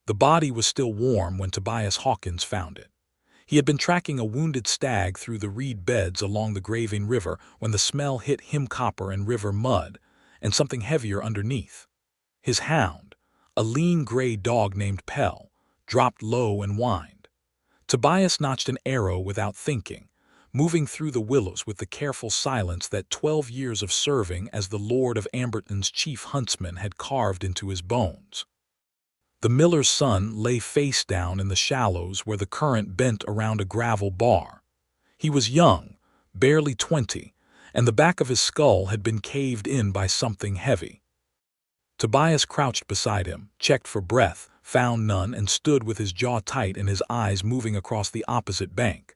The body was still warm when Tobias Hawkins found it. He had been tracking a wounded stag through the reed beds along the Greyvane River when the smell hit him copper and river mud, and something heavier underneath. His hound, a lean gray dog named Pell, dropped low and whined. Tobias notched an arrow without thinking, moving through the willows with the careful silence that 12 years of serving as the Lord of Amberton's chief huntsman had carved into his bones. The miller's son lay face down in the shallows where the current bent around a gravel bar. He was young, barely 20, and the back of his skull had been caved in by something heavy. Tobias crouched beside him, checked for breath, found none, and stood with his jaw tight and his eyes moving across the opposite bank.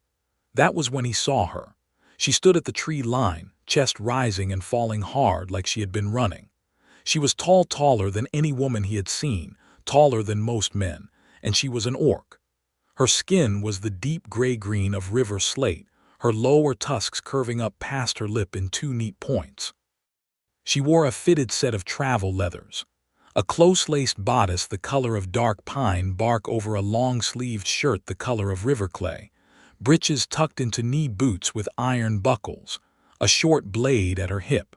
That was when he saw her. She stood at the tree line, chest rising and falling hard like she had been running. She was taller than any woman he had seen, taller than most men, and she was an orc. Her skin was the deep gray-green of river slate, her lower tusks curving up past her lip in 2 neat points. She wore a fitted set of travel leathers, a close-laced bodice the color of dark pine bark over a long-sleeved shirt the color of river clay, breeches tucked into knee boots with iron buckles, a short blade at her hip.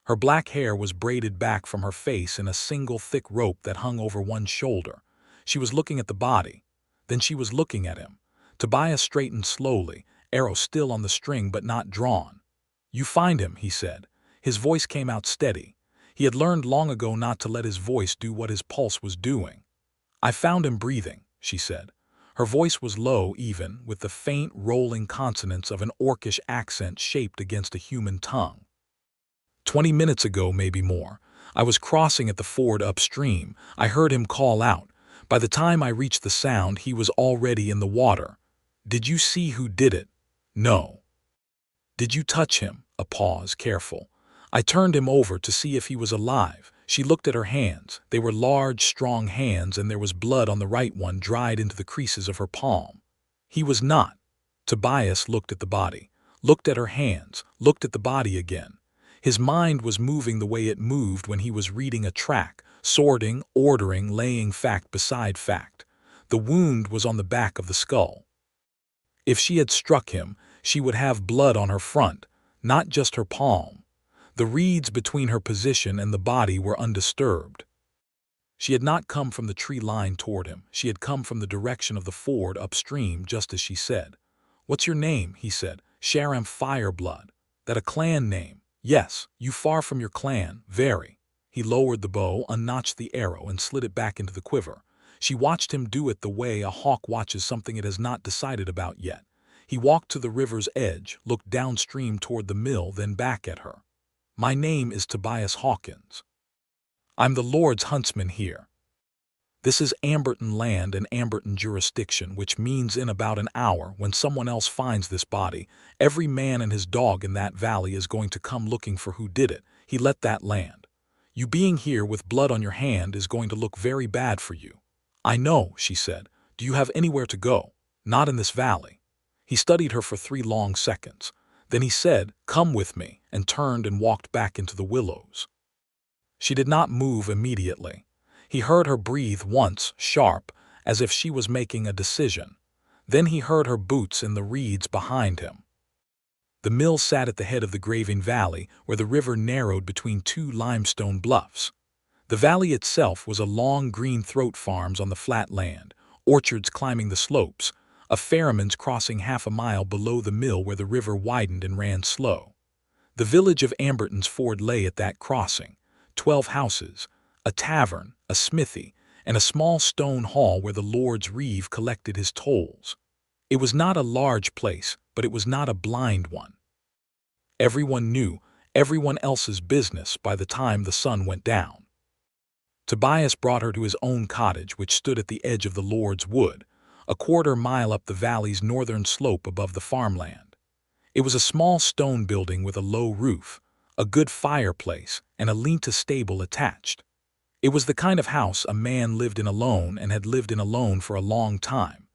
Her black hair was braided back from her face in a single thick rope that hung over one shoulder. She was looking at the body. Then she was looking at him. Tobias straightened slowly, arrow still on the string but not drawn. "You find him," he said. His voice came out steady. He had learned long ago not to let his voice do what his pulse was doing. "I found him breathing," she said. Her voice was low even, with the faint, rolling consonants of an orcish accent shaped against a human tongue. 20 minutes ago, maybe more. I was crossing at the ford upstream. I heard him call out. By the time I reached the sound, he was already in the water. Did you see who did it? No. Did you touch him? A pause, careful. I turned him over to see if he was alive. She looked at her hands. They were large, strong hands, and there was blood on the right one dried into the creases of her palm. He was not. Tobias looked at the body, looked at her hands, looked at the body again. His mind was moving the way it moved when he was reading a track, sorting, ordering, laying fact beside fact. The wound was on the back of the skull. If she had struck him, she would have blood on her front, not just her palm. The reeds between her position and the body were undisturbed. She had not come from the tree line toward him. She had come from the direction of the ford upstream, just as she said. "What's your name?" he said. "Sharamph Fireblood. That a clan name?" "Yes, you far from your clan, very." He lowered the bow, unnotched the arrow, and slid it back into the quiver. She watched him do it the way a hawk watches something it has not decided about yet. He walked to the river's edge, looked downstream toward the mill, then back at her. "My name is Tobias Hawkins. I'm the Lord's huntsman here. This is Amberton land and Amberton jurisdiction, which means in about an hour, when someone else finds this body, every man and his dog in that valley is going to come looking for who did it. He let that land. You being here with blood on your hand is going to look very bad for you." "I know," she said. "Do you have anywhere to go?" "Not in this valley." He studied her for 3 long seconds. Then he said, "Come with me," and turned and walked back into the willows. She did not move immediately. He heard her breathe once, sharp, as if she was making a decision. Then he heard her boots in the reeds behind him. The mill sat at the head of the Greyvane Valley, where the river narrowed between 2 limestone bluffs. The valley itself was a long green throat farms on the flat land, orchards climbing the slopes, a ferryman's crossing half a mile below the mill where the river widened and ran slow. The village of Amberton's Ford lay at that crossing, 12 houses, a tavern, a smithy, and a small stone hall where the Lord's reeve collected his tolls. It was not a large place, but it was not a blind one. Everyone knew everyone else's business by the time the sun went down. Tobias brought her to his own cottage, which stood at the edge of the Lord's wood, a 1/4 mile up the valley's northern slope above the farmland. It was a small stone building with a low roof, a good fireplace, and a lean-to stable attached. It was the kind of house a man lived in alone and had lived in alone for a long time.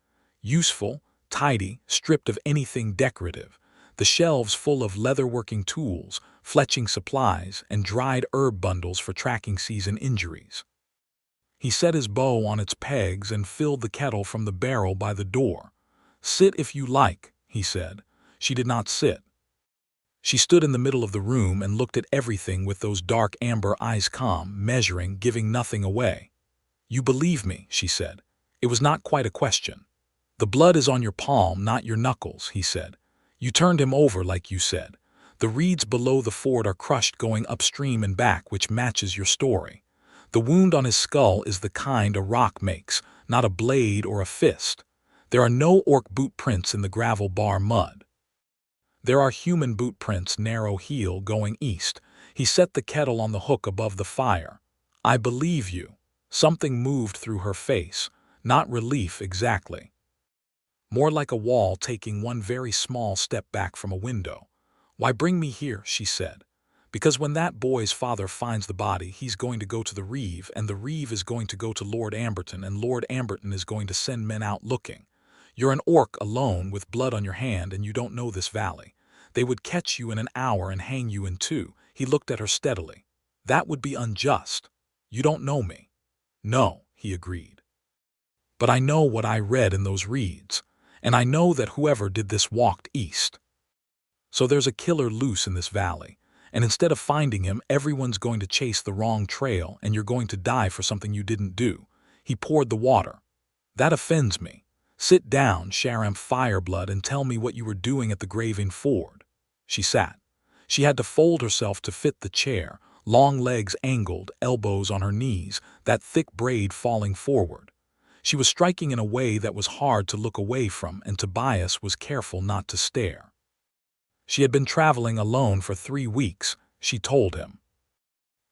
Useful, tidy, stripped of anything decorative, the shelves full of leatherworking tools, fletching supplies, and dried herb bundles for tracking season injuries. He set his bow on its pegs and filled the kettle from the barrel by the door. "Sit if you like," he said. She did not sit. She stood in the middle of the room and looked at everything with those dark amber eyes, calm, measuring, giving nothing away. "You believe me," she said. It was not quite a question. "The blood is on your palm, not your knuckles," he said. "You turned him over like you said. The reeds below the ford are crushed going upstream and back, which matches your story. The wound on his skull is the kind a rock makes, not a blade or a fist. There are no orc boot prints in the gravel bar mud. There are human boot prints, narrow heel, going east." He set the kettle on the hook above the fire. "I believe you." Something moved through her face, not relief exactly. More like a wall taking one very small step back from a window. "Why bring me here?" she said. "Because when that boy's father finds the body, he's going to go to the Reeve, and the Reeve is going to go to Lord Amberton, and Lord Amberton is going to send men out looking. You're an orc alone with blood on your hand, and you don't know this valley. They would catch you in an hour and hang you in two." He looked at her steadily. "That would be unjust. You don't know me." "No," he agreed. "But I know what I read in those reeds, and I know that whoever did this walked east. So there's a killer loose in this valley, and instead of finding him, everyone's going to chase the wrong trail, and you're going to die for something you didn't do." He poured the water. "That offends me. Sit down, Sharamph Fireblood, and tell me what you were doing at the Greyvane ford." She sat. She had to fold herself to fit the chair, long legs angled, elbows on her knees, that thick braid falling forward. She was striking in a way that was hard to look away from, and Tobias was careful not to stare. She had been traveling alone for 3 weeks, she told him.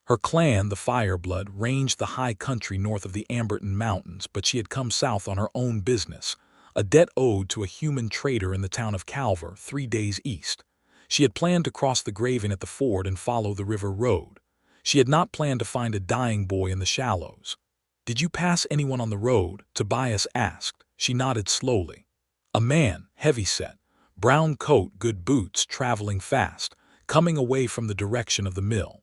Her clan, the Fireblood, ranged the high country north of the Amberton Mountains, but she had come south on her own business, a debt owed to a human trader in the town of Calver, 3 days east. She had planned to cross the Greyvane at the ford and follow the river road. She had not planned to find a dying boy in the shallows. "Did you pass anyone on the road?" Tobias asked. She nodded slowly. "A man, heavy-set, brown coat, good boots, traveling fast, coming away from the direction of the mill."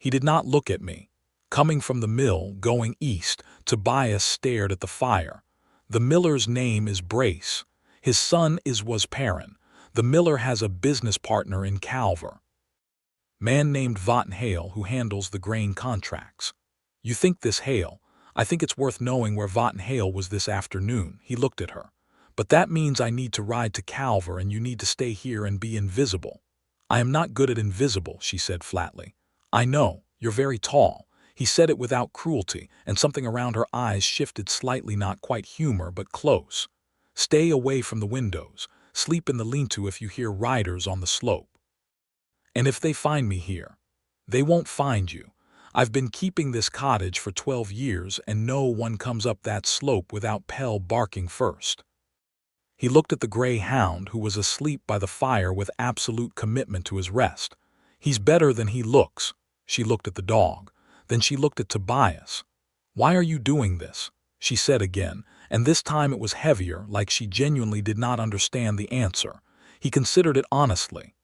He did not look at me. "Coming from the mill, going east." Tobias stared at the fire. "The miller's name is Brace. His son was Perrin. The miller has a business partner in Calver. Man named Votten Hale, who handles the grain contracts. You think this Hale? I think it's worth knowing where Votten Hale was this afternoon." He looked at her. "But that means I need to ride to Calver, and you need to stay here and be invisible." "I am not good at invisible," she said flatly. "I know, you're very tall." He said it without cruelty, and something around her eyes shifted slightly, not quite humor, but close. "Stay away from the windows. Sleep in the lean-to if you hear riders on the slope. And if they find me here, they won't find you. I've been keeping this cottage for 12 years, and no one comes up that slope without Pell barking first." He looked at the gray hound, who was asleep by the fire with absolute commitment to his rest. "He's better than he looks." She looked at the dog. Then she looked at Tobias. "Why are you doing this?" she said again, and this time it was heavier, like she genuinely did not understand the answer. He considered it honestly.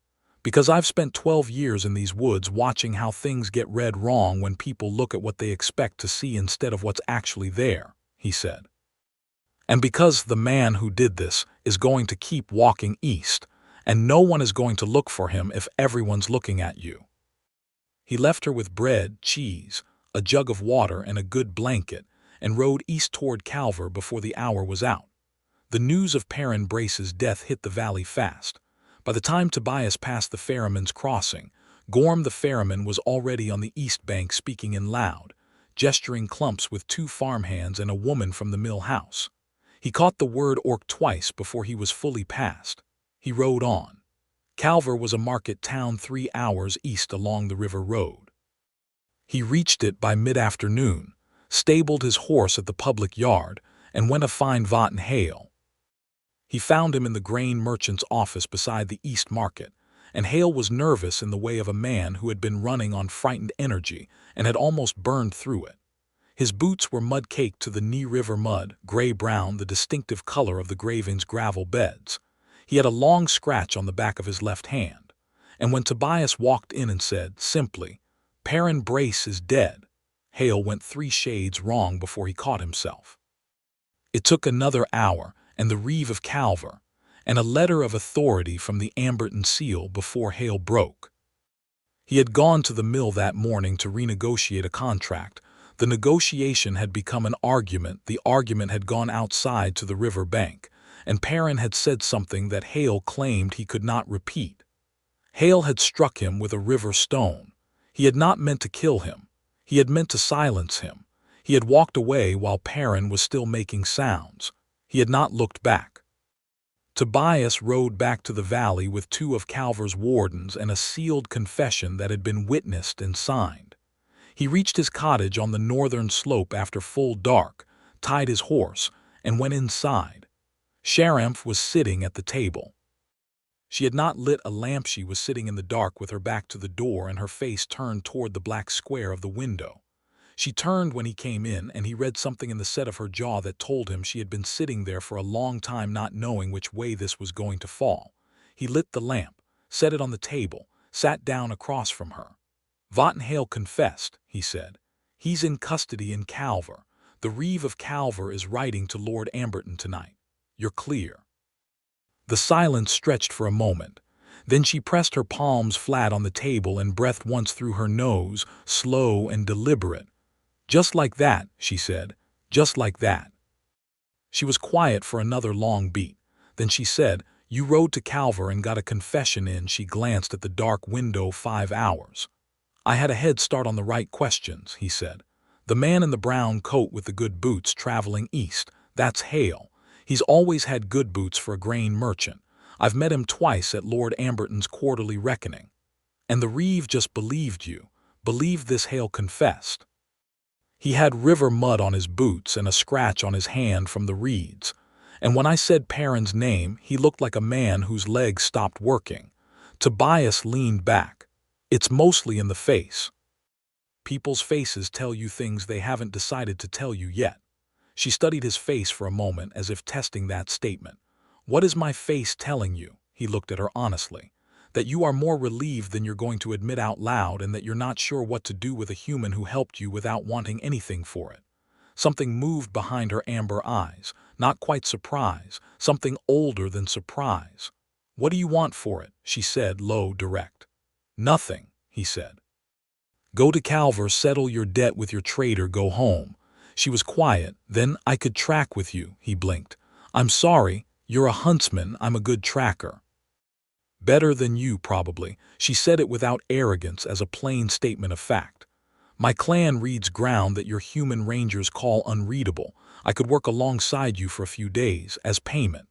"Because I've spent 12 years in these woods watching how things get read wrong when people look at what they expect to see instead of what's actually there," he said. "And because the man who did this is going to keep walking east, and no one is going to look for him if everyone's looking at you." He left her with bread, cheese, a jug of water, and a good blanket, and rode east toward Calver before the hour was out. The news of Perrin Brace's death hit the valley fast. By the time Tobias passed the ferryman's crossing, Gorm the ferryman was already on the east bank, speaking in loud, gesturing clumps with 2 farmhands and a woman from the mill house. He caught the word orc twice before he was fully past. He rode on. Calver was a market town 3 hours east along the river road. He reached it by mid-afternoon, stabled his horse at the public yard, and went to find Votten Hale. He found him in the grain merchant's office beside the East Market, and Hale was nervous in the way of a man who had been running on frightened energy and had almost burned through it. His boots were mud-caked to the knee-river mud, gray-brown, the distinctive color of the Greyvane's gravel beds. He had a long scratch on the back of his left hand, and when Tobias walked in and said, simply, "Perrin Brace is dead," Hale went 3 shades wrong before he caught himself. It took another hour, and the Reeve of Calver, and a letter of authority from the Amberton seal before Hale broke. He had gone to the mill that morning to renegotiate a contract. The negotiation had become an argument. The argument had gone outside to the river bank, and Perrin had said something that Hale claimed he could not repeat. Hale had struck him with a river stone. He had not meant to kill him. He had meant to silence him. He had walked away while Perrin was still making sounds. He had not looked back. Tobias rode back to the valley with 2 of Calver's wardens and a sealed confession that had been witnessed and signed. He reached his cottage on the northern slope after full dark, tied his horse, and went inside. Sharamph was sitting at the table. She had not lit a lamp. She was sitting in the dark with her back to the door and her face turned toward the black square of the window. She turned when he came in, and he read something in the set of her jaw that told him she had been sitting there for a long time not knowing which way this was going to fall. He lit the lamp, set it on the table, sat down across from her. "Votten Hale confessed," he said. "He's in custody in Calver. The Reeve of Calver is writing to Lord Amberton tonight. You're clear." The silence stretched for a moment. Then she pressed her palms flat on the table and breathed once through her nose, slow and deliberate. "Just like that," she said. "Just like that." She was quiet for another long beat. Then she said, "You rode to Calver and got a confession in." She glanced at the dark window. 5 hours. "I had a head start on the right questions," he said. "The man in the brown coat with the good boots traveling east, that's Hale. He's always had good boots for a grain merchant. I've met him twice at Lord Amberton's quarterly reckoning. And the Reeve just believed you, believed this Hale confessed. He had river mud on his boots and a scratch on his hand from the reeds. And when I said Perrin's name, he looked like a man whose legs stopped working." Tobias leaned back. "It's mostly in the face. People's faces tell you things they haven't decided to tell you yet." She studied his face for a moment as if testing that statement. "What is my face telling you?" He looked at her honestly. "That you are more relieved than you're going to admit out loud, and that you're not sure what to do with a human who helped you without wanting anything for it." Something moved behind her amber eyes, not quite surprise, something older than surprise. "What do you want for it?" she said, low, direct. "Nothing," he said. "Go to Calver, settle your debt with your trader, go home." She was quiet. "Then I could track with you," he blinked. "I'm sorry, you're a huntsman, I'm a good tracker." "Better than you, probably." She said it without arrogance, as a plain statement of fact. "My clan reads ground that your human rangers call unreadable. I could work alongside you for a few days, as payment."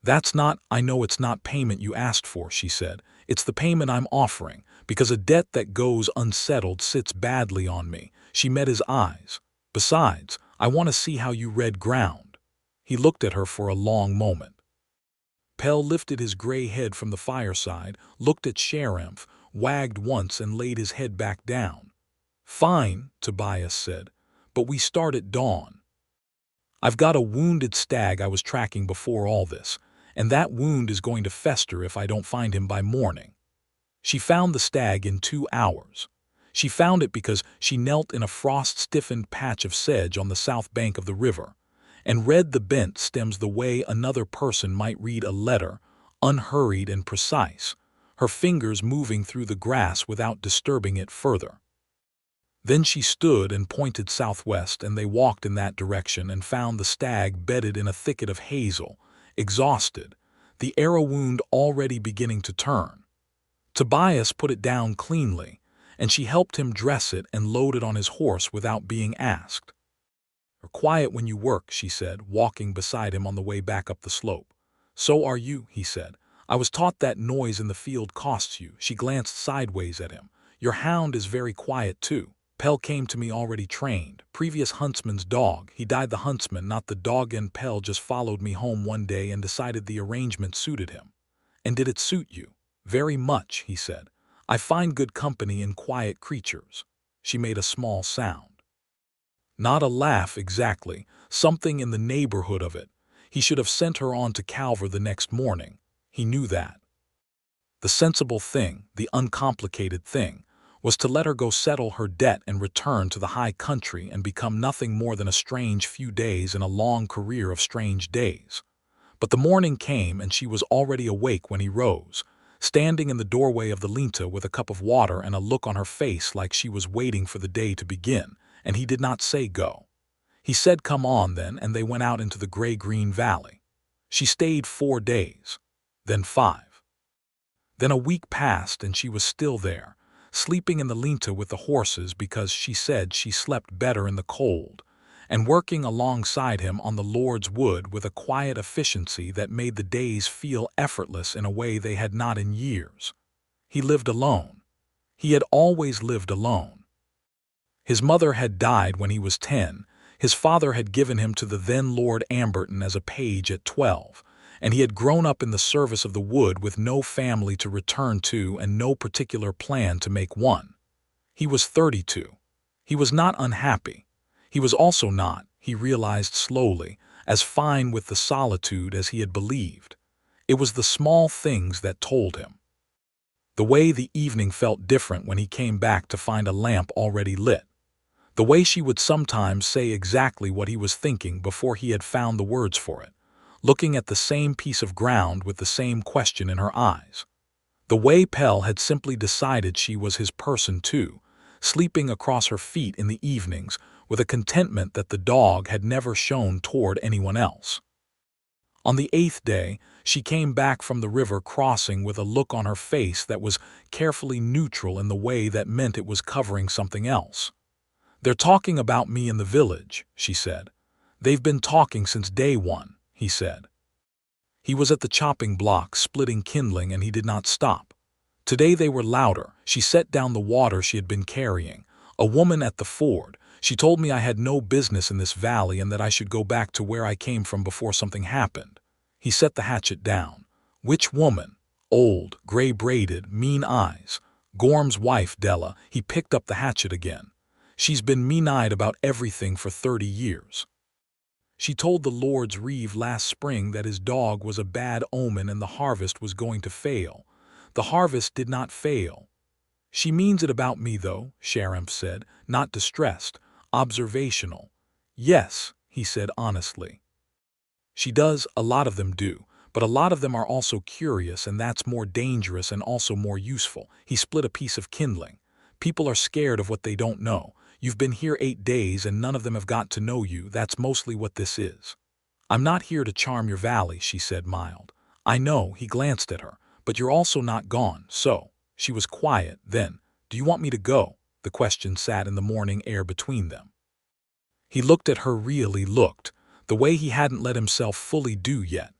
"That's not— I know it's not payment you asked for," she said. "It's the payment I'm offering, because a debt that goes unsettled sits badly on me." She met his eyes. "Besides, I want to see how you read ground." He looked at her for a long moment. Pell lifted his gray head from the fireside, looked at Sharamph, wagged once and laid his head back down. "Fine," Tobias said, "but we start at dawn. I've got a wounded stag I was tracking before all this, and that wound is going to fester if I don't find him by morning." She found the stag in 2 hours. She found it because she knelt in a frost-stiffened patch of sedge on the south bank of the river, and read the bent stems the way another person might read a letter, unhurried and precise, her fingers moving through the grass without disturbing it further. Then she stood and pointed southwest, and they walked in that direction and found the stag bedded in a thicket of hazel, exhausted, the arrow wound already beginning to turn. Tobias put it down cleanly, and she helped him dress it and load it on his horse without being asked. "You're quiet when you work," she said, walking beside him on the way back up the slope. "So are you," he said. "I was taught that noise in the field costs you." She glanced sideways at him. "Your hound is very quiet, too. Pell came to me already trained. Previous huntsman's dog. He died the huntsman, not the dog, and Pell just followed me home one day and decided the arrangement suited him." "And did it suit you?" "Very much," he said. "I find good company in quiet creatures." She made a small sound. Not a laugh exactly, something in the neighborhood of it. He should have sent her on to Calver the next morning. He knew that. The sensible thing, the uncomplicated thing, was to let her go settle her debt and return to the high country and become nothing more than a strange few days in a long career of strange days. But the morning came and she was already awake when he rose, standing in the doorway of the linta with a cup of water and a look on her face like she was waiting for the day to begin, and he did not say go. He said come on then, and they went out into the gray-green valley. She stayed 4 days, then 5. Then a week passed and she was still there, sleeping in the linta with the horses because she said she slept better in the cold, and working alongside him on the Lord's wood with a quiet efficiency that made the days feel effortless in a way they had not in years. He lived alone. He had always lived alone. His mother had died when he was 10, his father had given him to the then Lord Amberton as a page at 12, and he had grown up in the service of the wood with no family to return to and no particular plan to make one. He was 32. He was not unhappy. He was also not, he realized slowly, as fine with the solitude as he had believed. It was the small things that told him. The way the evening felt different when he came back to find a lamp already lit. The way she would sometimes say exactly what he was thinking before he had found the words for it, looking at the same piece of ground with the same question in her eyes. The way Pell had simply decided she was his person too, sleeping across her feet in the evenings with a contentment that the dog had never shown toward anyone else. On the 8th day, she came back from the river crossing with a look on her face that was carefully neutral in the way that meant it was covering something else. "They're talking about me in the village," she said. "They've been talking since day one," he said. He was at the chopping block splitting kindling and he did not stop. Today they were louder. She set down the water she had been carrying. "A woman at the ford. She told me I had no business in this valley and that I should go back to where I came from before something happened." He set the hatchet down. "Which woman?" "Old, gray-braided, mean eyes. Gorm's wife, Della." He picked up the hatchet again. "She's been mean-eyed about everything for 30 years. She told the Lord's Reeve last spring that his dog was a bad omen and the harvest was going to fail. The harvest did not fail." "She means it about me, though," Sharamph said, not distressed, observational. "Yes," he said honestly. "She does, a lot of them do, but a lot of them are also curious, and that's more dangerous and also more useful." He split a piece of kindling. "People are scared of what they don't know. You've been here 8 days and none of them have got to know you. That's mostly what this is." "I'm not here to charm your valley," she said mild. "I know," he glanced at her, "but you're also not gone, so." She was quiet. Then, "Do you want me to go?" The question sat in the morning air between them. He looked at her, really looked, the way he hadn't let himself fully do yet.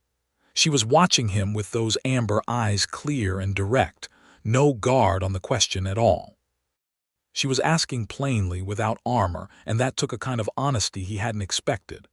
She was watching him with those amber eyes, clear and direct, no guard on the question at all. She was asking plainly, without armor, and that took a kind of honesty he hadn't expected.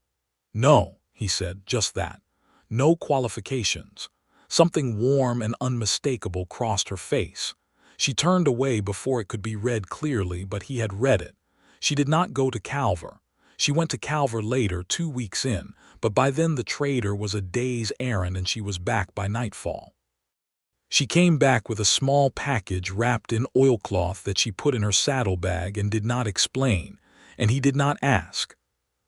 "No," he said, "just that. No qualifications." Something warm and unmistakable crossed her face. She turned away before it could be read clearly, but he had read it. She did not go to Calver. She went to Calver later, 2 weeks in, but by then the trader was a day's errand and she was back by nightfall. She came back with a small package wrapped in oilcloth that she put in her saddlebag and did not explain, and he did not ask.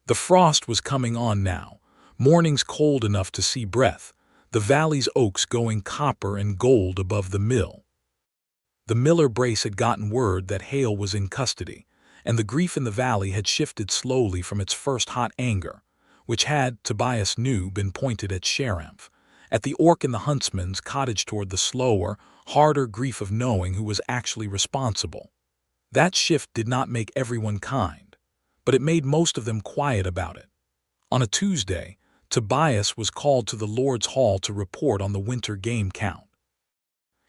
The frost was coming on now, mornings cold enough to see breath, the valley's oaks going copper and gold above the mill. The Miller brace had gotten word that Hale was in custody, and the grief in the valley had shifted slowly from its first hot anger, which had, Tobias knew, been pointed at Sharamph, at the orc in the huntsman's cottage, toward the slower, harder grief of knowing who was actually responsible. That shift did not make everyone kind, but it made most of them quiet about it. On a Tuesday, Tobias was called to the Lord's Hall to report on the winter game count.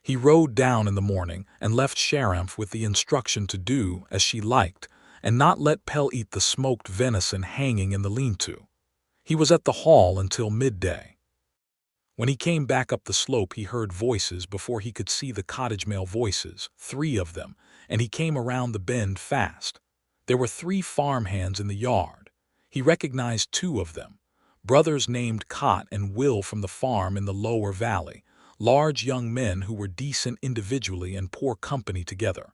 He rode down in the morning and left Sharamph with the instruction to do as she liked and not let Pell eat the smoked venison hanging in the lean-to. He was at the hall until midday. When he came back up the slope, he heard voices before he could see the cottage male voices, 3 of them, and he came around the bend fast. There were 3 farmhands in the yard. He recognized 2 of them, brothers named Cott and Will from the farm in the lower valley, large young men who were decent individually and poor company together.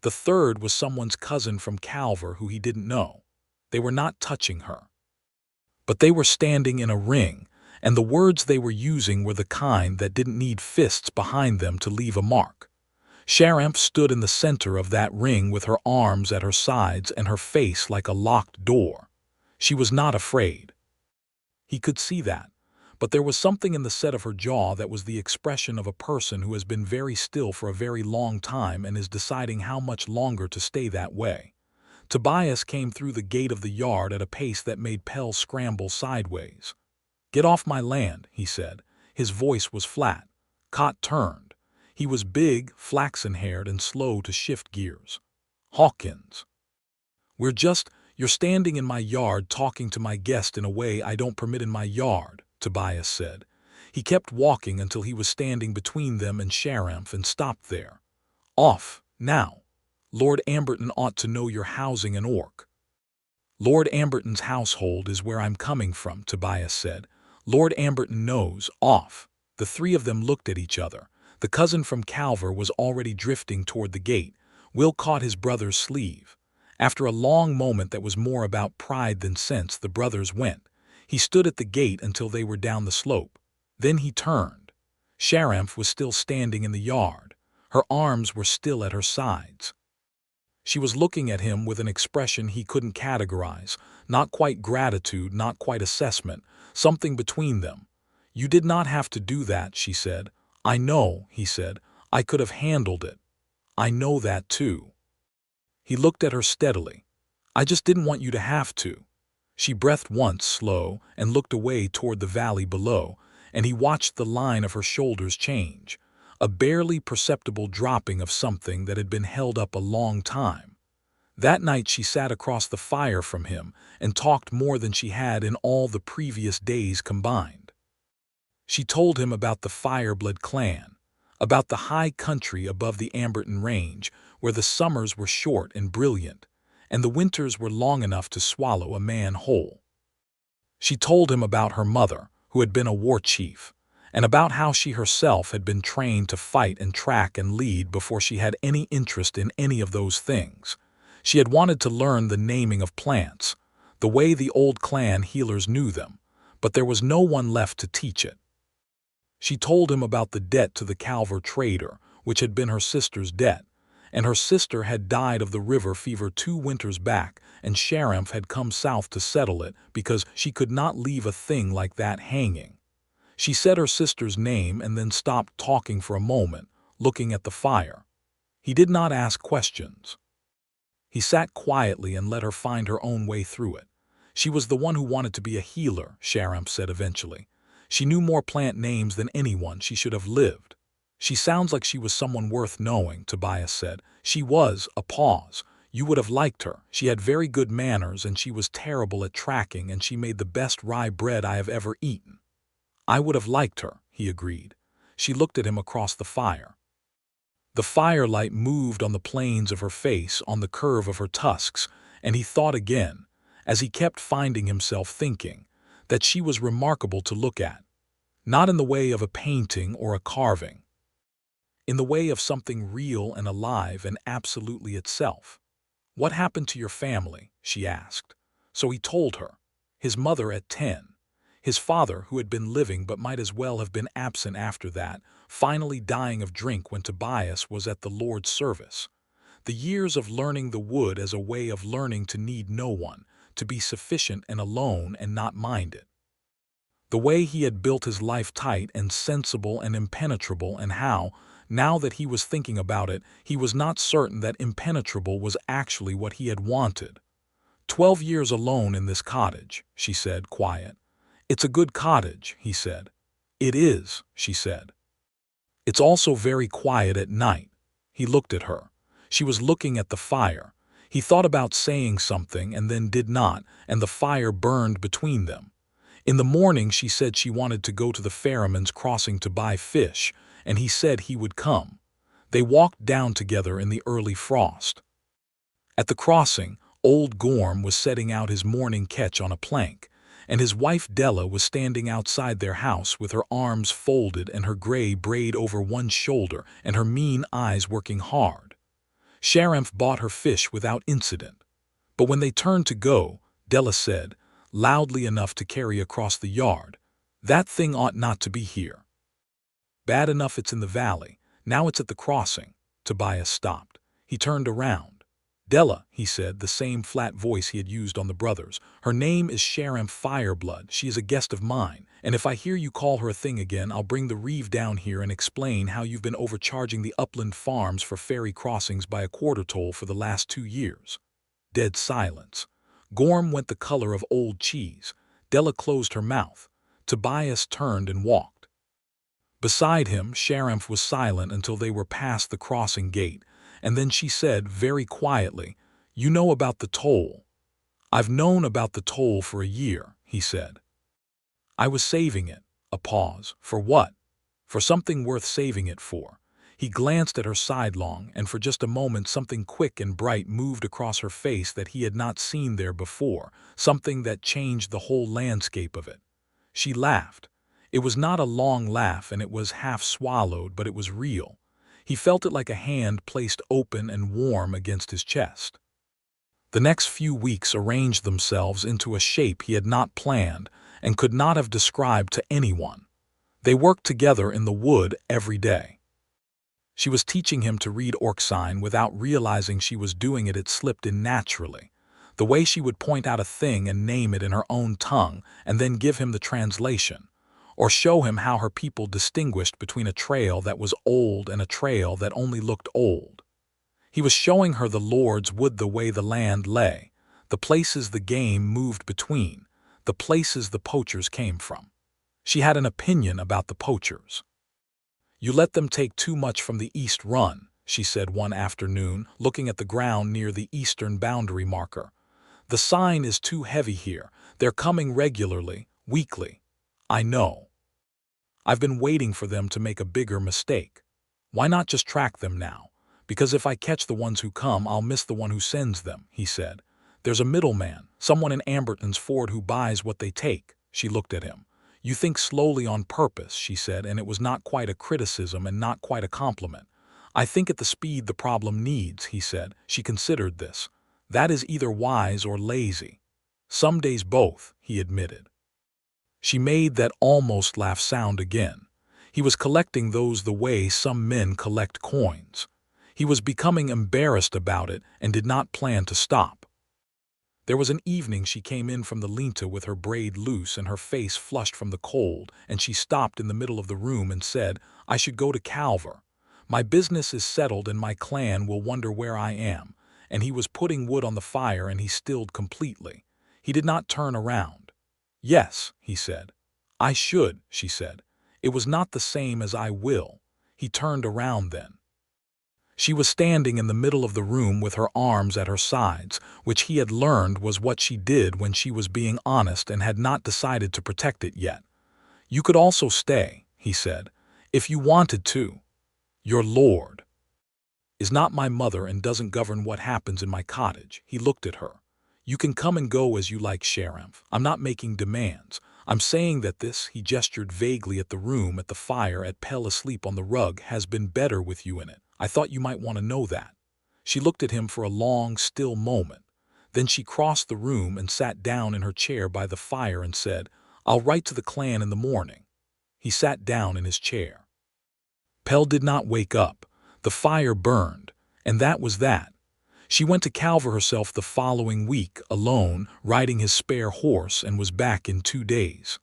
The third was someone's cousin from Calver who he didn't know. They were not touching her. But they were standing in a ring, and the words they were using were the kind that didn't need fists behind them to leave a mark. Sharamph stood in the center of that ring with her arms at her sides and her face like a locked door. She was not afraid. He could see that, but there was something in the set of her jaw that was the expression of a person who has been very still for a very long time and is deciding how much longer to stay that way. Tobias came through the gate of the yard at a pace that made Pell scramble sideways. "Get off my land," he said. His voice was flat. Cot turned. He was big, flaxen-haired, and slow to shift gears. "Hawkins." You're standing in my yard talking to my guest in a way I don't permit in my yard," Tobias said. He kept walking until he was standing between them and Sharamph and stopped there. "Off, now. Lord Amberton ought to know you're housing an orc." "Lord Amberton's household is where I'm coming from," Tobias said. "Lord Amberton knows. Off." The three of them looked at each other. The cousin from Calver was already drifting toward the gate. Will caught his brother's sleeve. After a long moment that was more about pride than sense, the brothers went. He stood at the gate until they were down the slope. Then he turned. Sharamph was still standing in the yard. Her arms were still at her sides. She was looking at him with an expression he couldn't categorize, not quite gratitude, not quite assessment, something between them. "You did not have to do that," she said. "I know," he said. "I could have handled it. I know that too." He looked at her steadily. "I just didn't want you to have to." She breathed once, slow, and looked away toward the valley below, and he watched the line of her shoulders change, a barely perceptible dropping of something that had been held up a long time. That night she sat across the fire from him and talked more than she had in all the previous days combined. She told him about the Fireblood clan, about the high country above the Amberton Range, where the summers were short and brilliant, and the winters were long enough to swallow a man whole. She told him about her mother, who had been a war chief, and about how she herself had been trained to fight and track and lead before she had any interest in any of those things. She had wanted to learn the naming of plants, the way the old clan healers knew them, but there was no one left to teach it. She told him about the debt to the Calver trader, which had been her sister's debt, and her sister had died of the river fever 2 winters back, and Sharamph had come south to settle it because she could not leave a thing like that hanging. She said her sister's name and then stopped talking for a moment, looking at the fire. He did not ask questions. He sat quietly and let her find her own way through it. "She was the one who wanted to be a healer," Sharamph said eventually. "She knew more plant names than anyone. She should have lived." "She sounds like she was someone worth knowing," Tobias said. "She was." A pause. "You would have liked her. She had very good manners and she was terrible at tracking, and she made the best rye bread I have ever eaten." "I would have liked her," he agreed. She looked at him across the fire. The firelight moved on the planes of her face, on the curve of her tusks, and he thought again, as he kept finding himself thinking, that she was remarkable to look at. Not in the way of a painting or a carving. In the way of something real and alive and absolutely itself. "What happened to your family?" she asked. So he told her. His mother at 10. His father, who had been living but might as well have been absent after that, finally dying of drink when Tobias was at the Lord's service. The years of learning the wood as a way of learning to need no one, to be sufficient and alone and not mind it. The way he had built his life tight and sensible and impenetrable, and how, now that he was thinking about it, he was not certain that impenetrable was actually what he had wanted. 12 years alone in this cottage," she said, quiet. "It's a good cottage," he said. "It is," she said. "It's also very quiet at night." He looked at her. She was looking at the fire. He thought about saying something and then did not, and the fire burned between them. In the morning she said she wanted to go to the ferryman's crossing to buy fish, and he said he would come. They walked down together in the early frost. At the crossing, old Gorm was setting out his morning catch on a plank, and his wife Della was standing outside their house with her arms folded and her gray braid over one shoulder and her mean eyes working hard. Sharamph bought her fish without incident. But when they turned to go, Della said, loudly enough to carry across the yard, "That thing ought not to be here. Bad enough it's in the valley, now it's at the crossing." Tobias stopped. He turned around. "Della," he said, the same flat voice he had used on the brothers. "Her name is Sharamph Fireblood. She is a guest of mine, and if I hear you call her a thing again, I'll bring the reeve down here and explain how you've been overcharging the upland farms for ferry crossings by a quarter toll for the last 2 years." Dead silence. Gorm went the color of old cheese. Della closed her mouth. Tobias turned and walked. Beside him, Sharamph was silent until they were past the crossing gate, and then she said very quietly, "You know about the toll." "I've known about the toll for a year," he said. "I was saving it." A pause. "For what?" "For something worth saving it for." He glanced at her sidelong, and for just a moment something quick and bright moved across her face that he had not seen there before, something that changed the whole landscape of it. She laughed. It was not a long laugh, and it was half swallowed, but it was real. He felt it like a hand placed open and warm against his chest. The next few weeks arranged themselves into a shape he had not planned and could not have described to anyone. They worked together in the wood every day. She was teaching him to read orc sign without realizing she was doing it. It slipped in naturally. The way she would point out a thing and name it in her own tongue and then give him the translation, or show him how her people distinguished between a trail that was old and a trail that only looked old. He was showing her the Lord's wood, the way the land lay, the places the game moved between, the places the poachers came from. She had an opinion about the poachers. "You let them take too much from the east run," she said one afternoon, looking at the ground near the eastern boundary marker. "The sign is too heavy here. They're coming regularly, weekly. I know. I've been waiting for them to make a bigger mistake. Why not just track them now? Because if I catch the ones who come, I'll miss the one who sends them," he said. "There's a middleman, someone in Amberton's Ford who buys what they take." She looked at him. "You think slowly on purpose," she said, and it was not quite a criticism and not quite a compliment. "I think at the speed the problem needs," he said. She considered this. "That is either wise or lazy." "Some days both," he admitted. She made that almost laugh sound again. He was collecting those the way some men collect coins. He was becoming embarrassed about it and did not plan to stop. There was an evening she came in from the Linta with her braid loose and her face flushed from the cold, and she stopped in the middle of the room and said, "I should go to Calver. My business is settled and my clan will wonder where I am." And he was putting wood on the fire and he stilled completely. He did not turn around. "Yes," he said. "I should," she said. It was not the same as "I will." He turned around then. She was standing in the middle of the room with her arms at her sides, which he had learned was what she did when she was being honest and had not decided to protect it yet. "You could also stay," he said, "if you wanted to. Your lord is not my mother and doesn't govern what happens in my cottage." He looked at her. "You can come and go as you like, Sharamph. I'm not making demands. I'm saying that this," he gestured vaguely at the room at the fire at Pell asleep on the rug, "has been better with you in it. I thought you might want to know that." She looked at him for a long, still moment. Then she crossed the room and sat down in her chair by the fire and said, "I'll write to the clan in the morning." He sat down in his chair. Pell did not wake up. The fire burned, and that was that. She went to Calver herself the following week, alone, riding his spare horse, and was back in 2 days.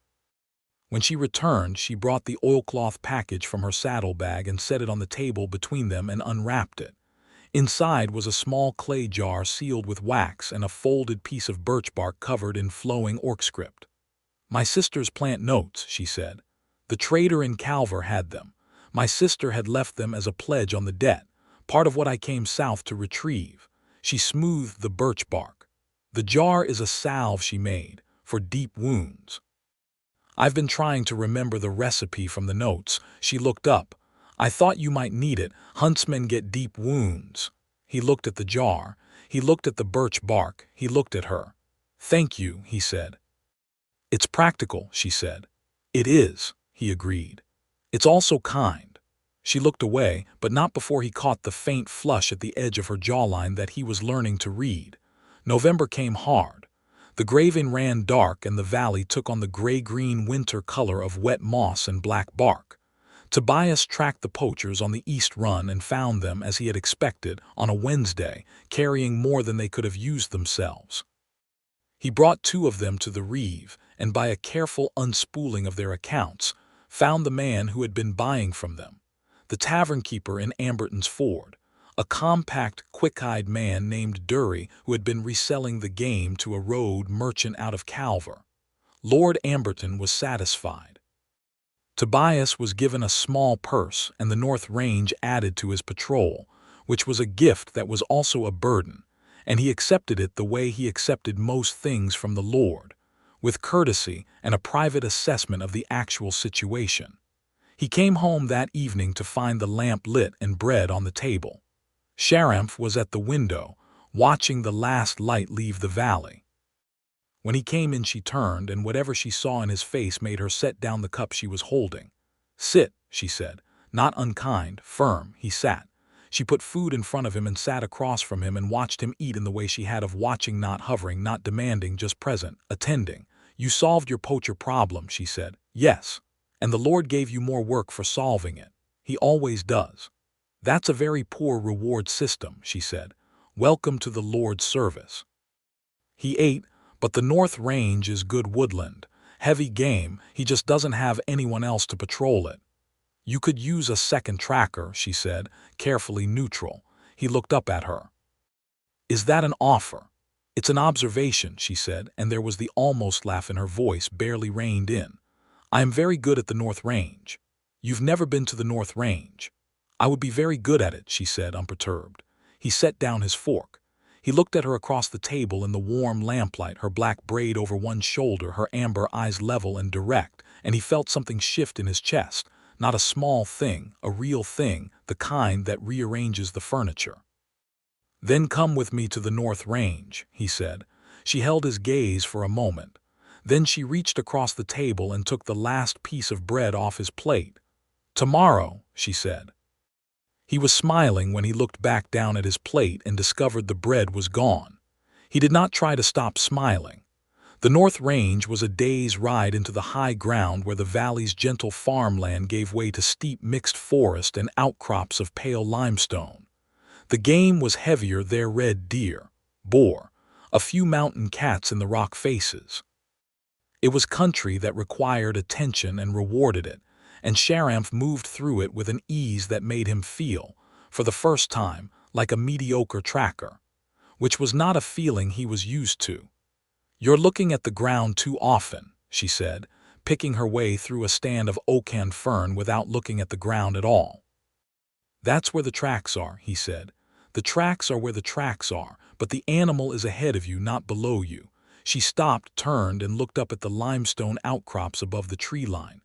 When she returned, she brought the oilcloth package from her saddlebag and set it on the table between them and unwrapped it. Inside was a small clay jar sealed with wax and a folded piece of birch bark covered in flowing orc script. "My sister's plant notes," she said. "The trader in Calver had them. My sister had left them as a pledge on the debt, part of what I came south to retrieve." She smoothed the birch bark. "The jar is a salve she made, for deep wounds. I've been trying to remember the recipe from the notes." She looked up. "I thought you might need it. Huntsmen get deep wounds." He looked at the jar. He looked at the birch bark. He looked at her. "Thank you," he said. "It's practical," she said. "It is," he agreed. "It's also kind." She looked away, but not before he caught the faint flush at the edge of her jawline that he was learning to read. November came hard. The Greyvane ran dark and the valley took on the gray-green winter color of wet moss and black bark. Tobias tracked the poachers on the east run and found them, as he had expected, on a Wednesday, carrying more than they could have used themselves. He brought 2 of them to the reeve, and by a careful unspooling of their accounts, found the man who had been buying from them, the tavern keeper in Amberton's Ford, a compact, quick-eyed man named Dury who had been reselling the game to a road merchant out of Calver. Lord Amberton was satisfied. Tobias was given a small purse and the North Range added to his patrol, which was a gift that was also a burden, and he accepted it the way he accepted most things from the Lord, with courtesy and a private assessment of the actual situation. He came home that evening to find the lamp lit and bread on the table. Sharamph was at the window, watching the last light leave the valley. When he came in she turned, and whatever she saw in his face made her set down the cup she was holding. "Sit," she said. Not unkind, firm, he sat. She put food in front of him and sat across from him and watched him eat in the way she had of watching, not hovering, not demanding, just present, attending. "You solved your poacher problem," she said. "Yes. And the Lord gave you more work for solving it. He always does." "That's a very poor reward system," she said. "Welcome to the Lord's service." He ate, but the North Range is good woodland, heavy game. He just doesn't have anyone else to patrol it. "You could use a second tracker," she said, carefully neutral. He looked up at her. "Is that an offer?" "It's an observation," she said, and there was the almost laugh in her voice, barely reined in. "I am very good at the North Range." "You've never been to the North Range." "I would be very good at it," she said, unperturbed. He set down his fork. He looked at her across the table in the warm lamplight, her black braid over one shoulder, her amber eyes level and direct, and he felt something shift in his chest, not a small thing, a real thing, the kind that rearranges the furniture. "Then come with me to the North Range," he said. She held his gaze for a moment. Then she reached across the table and took the last piece of bread off his plate. "Tomorrow," she said. He was smiling when he looked back down at his plate and discovered the bread was gone. He did not try to stop smiling. The North Range was a day's ride into the high ground where the valley's gentle farmland gave way to steep mixed forest and outcrops of pale limestone. The game was heavier there: red deer, boar, a few mountain cats in the rock faces. It was country that required attention and rewarded it, and Sharamph moved through it with an ease that made him feel, for the first time, like a mediocre tracker, which was not a feeling he was used to. "You're looking at the ground too often," she said, picking her way through a stand of oakan fern without looking at the ground at all. "That's where the tracks are," he said. "The tracks are where the tracks are, but the animal is ahead of you, not below you." She stopped, turned, and looked up at the limestone outcrops above the tree line.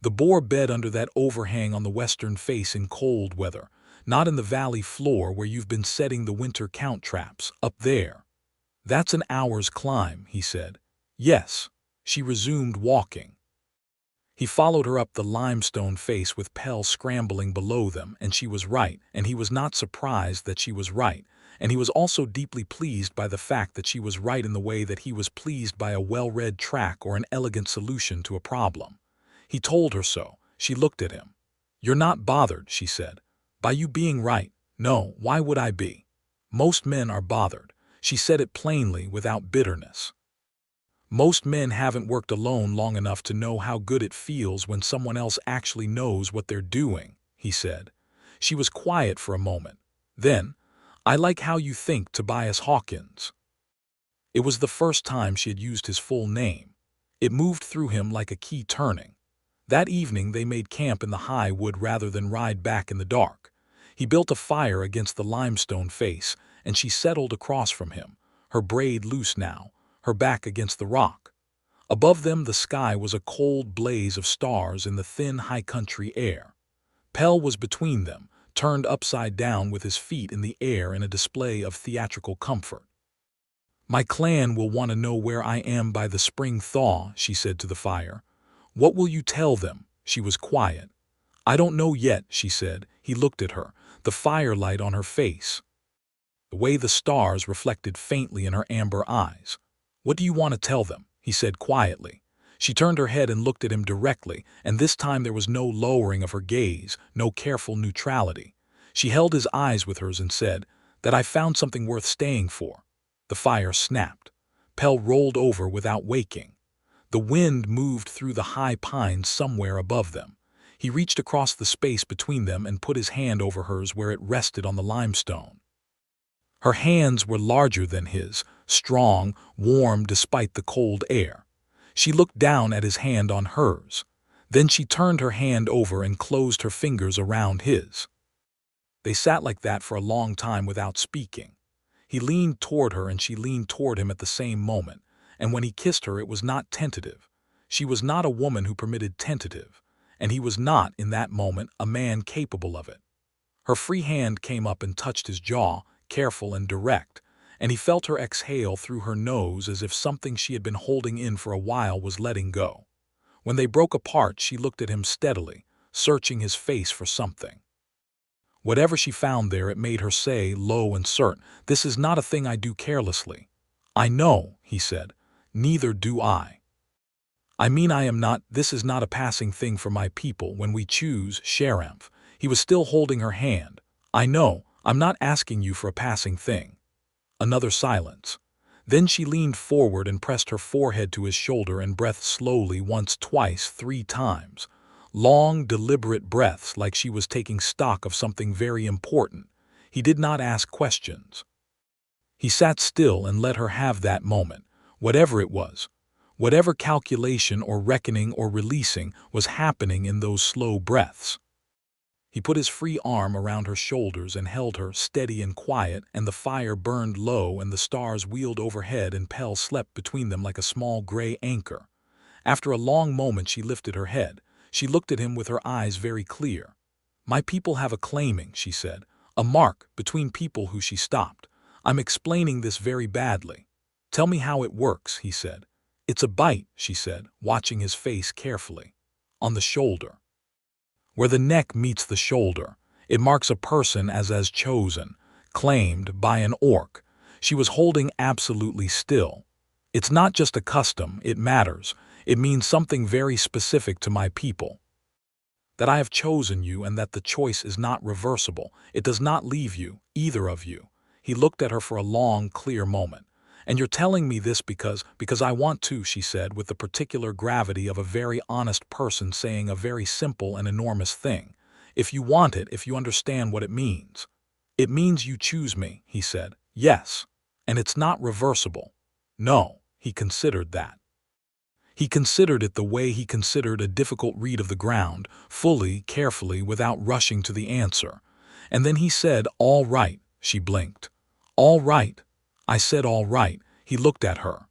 "The boar bed under that overhang on the western face in cold weather, not in the valley floor where you've been setting the winter count traps, up there." "That's an hour's climb," he said. "Yes." She resumed walking. He followed her up the limestone face with Pell scrambling below them, and she was right, and he was not surprised that she was right, and he was also deeply pleased by the fact that she was right in the way that he was pleased by a well-read track or an elegant solution to a problem. He told her so. She looked at him. "You're not bothered," she said, "by you being right." "No, why would I be? Most men are bothered." She said it plainly, without bitterness. "Most men haven't worked alone long enough to know how good it feels when someone else actually knows what they're doing," he said. She was quiet for a moment. Then, "I like how you think, Tobias Hawkins." It was the first time she had used his full name. It moved through him like a key turning. That evening they made camp in the high wood rather than ride back in the dark. He built a fire against the limestone face, and she settled across from him, her braid loose now, her back against the rock. Above them the sky was a cold blaze of stars in the thin high country air. Pell was between them, turned upside down with his feet in the air in a display of theatrical comfort. "My clan will want to know where I am by the spring thaw," she said to the fire. "What will you tell them?" She was quiet. "I don't know yet," she said. He looked at her, the firelight on her face, the way the stars reflected faintly in her amber eyes. "What do you want to tell them?" he said quietly. She turned her head and looked at him directly, and this time there was no lowering of her gaze, no careful neutrality. She held his eyes with hers and said, "That I found something worth staying for." The fire snapped. Pell rolled over without waking. The wind moved through the high pines somewhere above them. He reached across the space between them and put his hand over hers where it rested on the limestone. Her hands were larger than his, strong, warm despite the cold air. She looked down at his hand on hers. Then she turned her hand over and closed her fingers around his. They sat like that for a long time without speaking. He leaned toward her and she leaned toward him at the same moment, and when he kissed her it was not tentative. She was not a woman who permitted tentative, and he was not, in that moment, a man capable of it. Her free hand came up and touched his jaw, careful and direct, and he felt her exhale through her nose as if something she had been holding in for a while was letting go. When they broke apart, she looked at him steadily, searching his face for something. Whatever she found there, it made her say, low and certain, "This is not a thing I do carelessly." "I know," he said. "Neither do I. I mean this is not a passing thing for my people when we choose Sharamph." He was still holding her hand. "I know, I'm not asking you for a passing thing." Another silence. Then she leaned forward and pressed her forehead to his shoulder and breathed slowly once, twice, 3 times. Long, deliberate breaths like she was taking stock of something very important. He did not ask questions. He sat still and let her have that moment, whatever it was. Whatever calculation or reckoning or releasing was happening in those slow breaths. He put his free arm around her shoulders and held her, steady and quiet, and the fire burned low and the stars wheeled overhead and Pell slept between them like a small gray anchor. After a long moment she lifted her head. She looked at him with her eyes very clear. "My people have a claiming," she said, "a mark between people who." She stopped. "I'm explaining this very badly." "Tell me how it works," he said. "It's a bite," she said, watching his face carefully. "On the shoulder. Where the neck meets the shoulder. It marks a person as chosen, claimed by an orc." She was holding absolutely still. "It's not just a custom, it matters. It means something very specific to my people. That I have chosen you and that the choice is not reversible. It does not leave you, either of you." He looked at her for a long, clear moment. "And you're telling me this because I want to," she said, with the particular gravity of a very honest person saying a very simple and enormous thing. "If you want it, if you understand what it means." "It means you choose me," he said. "Yes. And it's not reversible." "No." He considered that. He considered it the way he considered a difficult read of the ground, fully, carefully, without rushing to the answer. And then he said, "All right." She blinked. "All right." I said, "All right." He looked at her.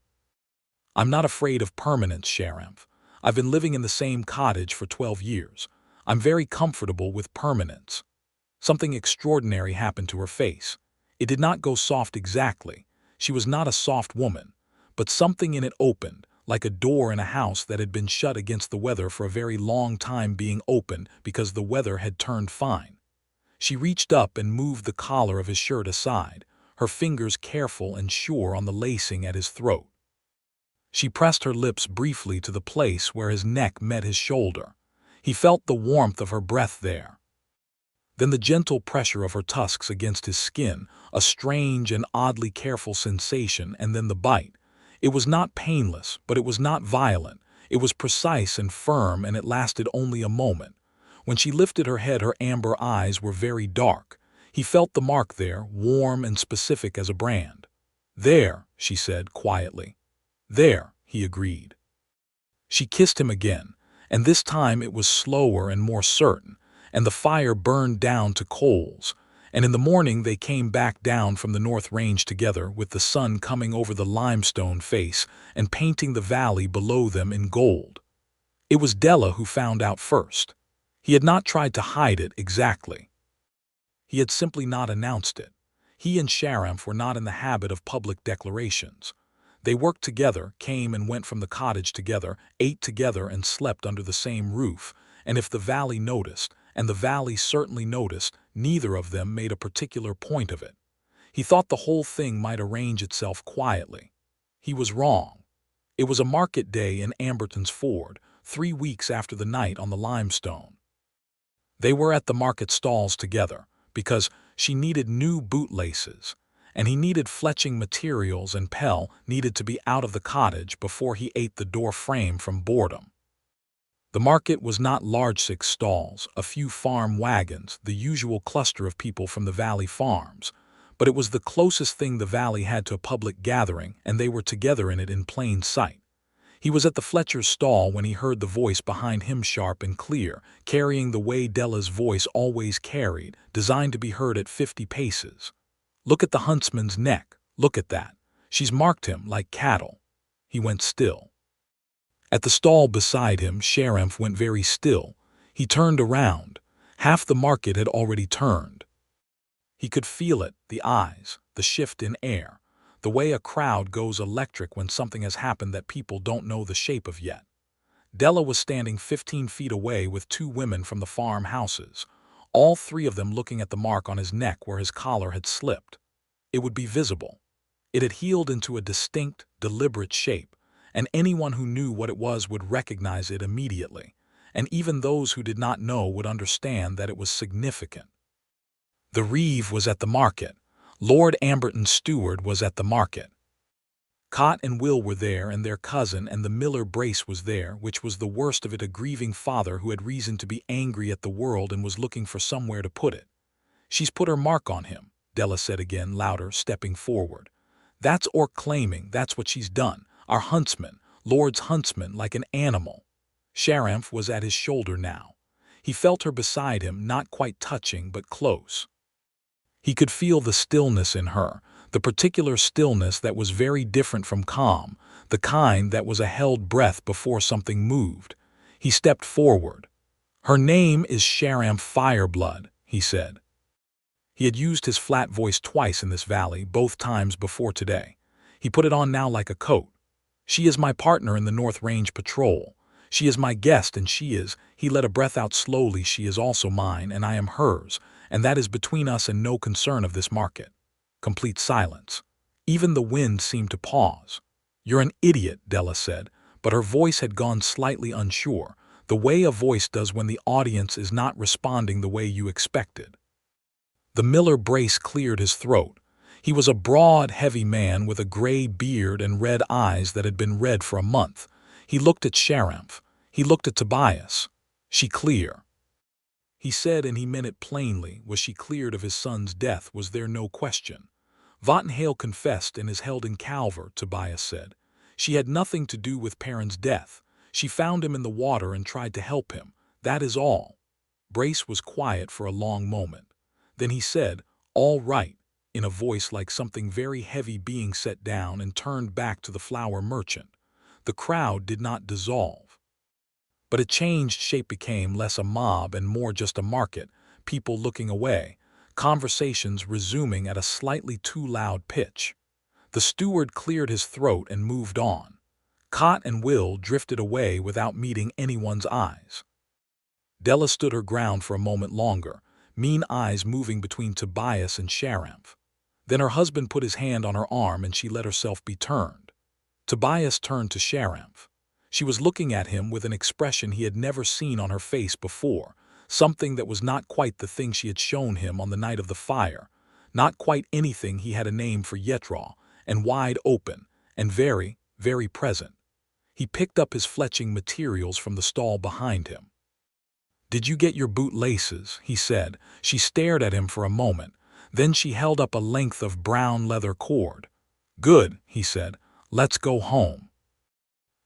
"I'm not afraid of permanence, Sharamph. I've been living in the same cottage for 12 years. I'm very comfortable with permanence." Something extraordinary happened to her face. It did not go soft exactly. She was not a soft woman. But something in it opened, like a door in a house that had been shut against the weather for a very long time being opened because the weather had turned fine. She reached up and moved the collar of his shirt aside, her fingers careful and sure on the lacing at his throat. She pressed her lips briefly to the place where his neck met his shoulder. He felt the warmth of her breath there. Then the gentle pressure of her tusks against his skin, a strange and oddly careful sensation, and then the bite. It was not painless, but it was not violent. It was precise and firm, and it lasted only a moment. When she lifted her head, her amber eyes were very dark. He felt the mark there, warm and specific as a brand. "There," she said quietly. "There," he agreed. She kissed him again, and this time it was slower and more certain, and the fire burned down to coals. And in the morning they came back down from the North Range together, with the sun coming over the limestone face and painting the valley below them in gold. It was Della who found out first. He had not tried to hide it exactly. He had simply not announced it. He and Sharamph were not in the habit of public declarations. They worked together, came and went from the cottage together, ate together and slept under the same roof, and if the valley noticed, and the valley certainly noticed neither of them made a particular point of it. He thought the whole thing might arrange itself quietly. He was wrong. It was a market day in Amberton's Ford, 3 weeks after the night on the limestone. They were at the market stalls together, because she needed new bootlaces, and he needed fletching materials, and Pell needed to be out of the cottage before he ate the door frame from boredom. The market was not large, 6 stalls, a few farm wagons, the usual cluster of people from the valley farms, but it was the closest thing the valley had to a public gathering, and they were together in it in plain sight. He was at the Fletcher's stall when he heard the voice behind him, sharp and clear, carrying the way Della's voice always carried, designed to be heard at 50 paces. "Look at the huntsman's neck, look at that. She's marked him like cattle." He went still. At the stall beside him, Sharamph went very still. He turned around. Half the market had already turned. He could feel it, the eyes, the shift in air, the way a crowd goes electric when something has happened that people don't know the shape of yet. Della was standing 15 feet away with 2 women from the farm houses, all 3 of them looking at the mark on his neck where his collar had slipped. It would be visible. It had healed into a distinct, deliberate shape, and anyone who knew what it was would recognize it immediately, and even those who did not know would understand that it was significant. The Reeve was at the market. Lord Amberton's steward was at the market. Cot and Will were there, and their cousin, and the miller Brace was there, which was the worst of it, a grieving father who had reason to be angry at the world and was looking for somewhere to put it. "She's put her mark on him," Della said again, louder, stepping forward. "That's or claiming, that's what she's done. Our huntsman, Lord's huntsman, like an animal." Sharamph was at his shoulder now. He felt her beside him, not quite touching, but close. He could feel the stillness in her, the particular stillness that was very different from calm, the kind that was a held breath before something moved. He stepped forward. "Her name is Sharamph Fireblood," he said. He had used his flat voice twice in this valley, both times before today. He put it on now like a coat. "She is my partner in the North Range Patrol. She is my guest, and she is," he let a breath out slowly, "she is also mine, and I am hers, and that is between us and no concern of this market." Complete silence. Even the wind seemed to pause. "You're an idiot," Della said, but her voice had gone slightly unsure, the way a voice does when the audience is not responding the way you expected. The miller Brace cleared his throat. He was a broad, heavy man with a gray beard and red eyes that had been red for a month. He looked at Sharamph. He looked at Tobias. "She clear," he said, and he meant it plainly. Was she cleared of his son's death? Was there no question? "Vattenhale confessed and is held in Calver," Tobias said. "She had nothing to do with Perrin's death. She found him in the water and tried to help him. That is all." Brace was quiet for a long moment. Then he said, "All right," in a voice like something very heavy being set down, and turned back to the flour merchant. The crowd did not dissolve, but it changed shape, became less a mob and more just a market, people looking away, conversations resuming at a slightly too loud pitch. The steward cleared his throat and moved on. Cot and Will drifted away without meeting anyone's eyes. Della stood her ground for a moment longer, mean eyes moving between Tobias and Sharamph. Then her husband put his hand on her arm and she let herself be turned. Tobias turned to Sharamph. She was looking at him with an expression he had never seen on her face before, something that was not quite the thing she had shown him on the night of the fire, not quite anything he had a name for yet, raw and wide open, and very, very present. He picked up his fletching materials from the stall behind him. "Did you get your boot laces?" he said. She stared at him for a moment. Then she held up a length of brown leather cord. "Good," he said. "Let's go home."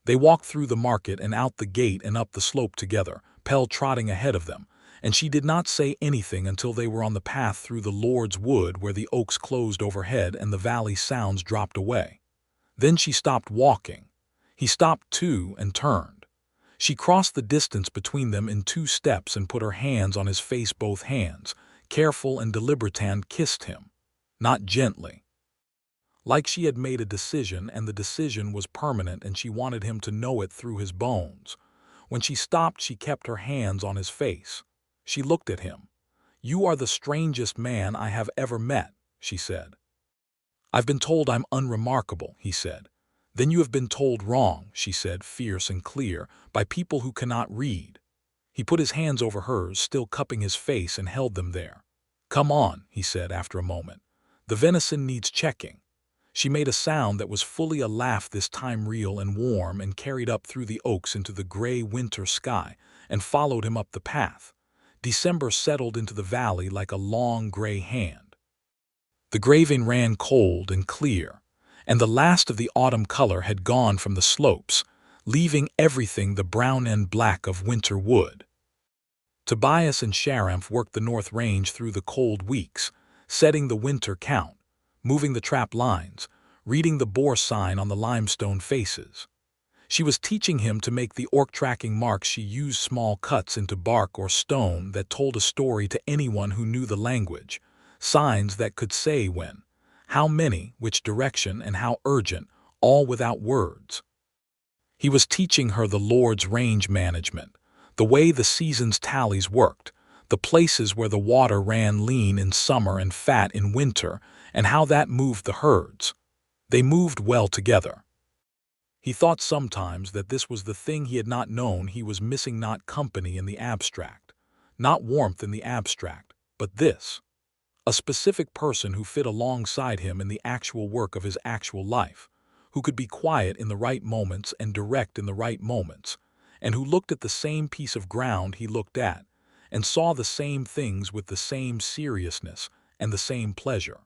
They walked through the market and out the gate and up the slope together, Pell trotting ahead of them, and she did not say anything until they were on the path through the Lord's Wood, where the oaks closed overhead and the valley sounds dropped away. Then she stopped walking. He stopped too and turned. She crossed the distance between them in 2 steps and put her hands on his face, both hands, careful and deliberate, and kissed him. Not gently. Like she had made a decision, and the decision was permanent, and she wanted him to know it through his bones. When she stopped, she kept her hands on his face. She looked at him. "You are the strangest man I have ever met," she said. "I've been told I'm unremarkable," he said. "Then you have been told wrong," she said, fierce and clear, "by people who cannot read." He put his hands over hers, still cupping his face, and held them there. "Come on," he said after a moment. "The venison needs checking." She made a sound that was fully a laugh, this time real and warm, and carried up through the oaks into the gray winter sky, and followed him up the path. December settled into the valley like a long gray hand. The Greyvane ran cold and clear, and the last of the autumn color had gone from the slopes, leaving everything the brown and black of winter wood. Tobias and Sharamph worked the North Range through the cold weeks, setting the winter count, moving the trap lines, reading the boar sign on the limestone faces. She was teaching him to make the orc tracking marks. She used small cuts into bark or stone that told a story to anyone who knew the language, signs that could say when, how many, which direction, and how urgent, all without words. He was teaching her the Lord's range management, the way the seasons' tallies worked, the places where the water ran lean in summer and fat in winter, and how that moved the herds. They moved well together. He thought sometimes that this was the thing he had not known he was missing, not company in the abstract, not warmth in the abstract, but this. A specific person who fit alongside him in the actual work of his actual life, who could be quiet in the right moments and direct in the right moments, and who looked at the same piece of ground he looked at, and saw the same things with the same seriousness and the same pleasure.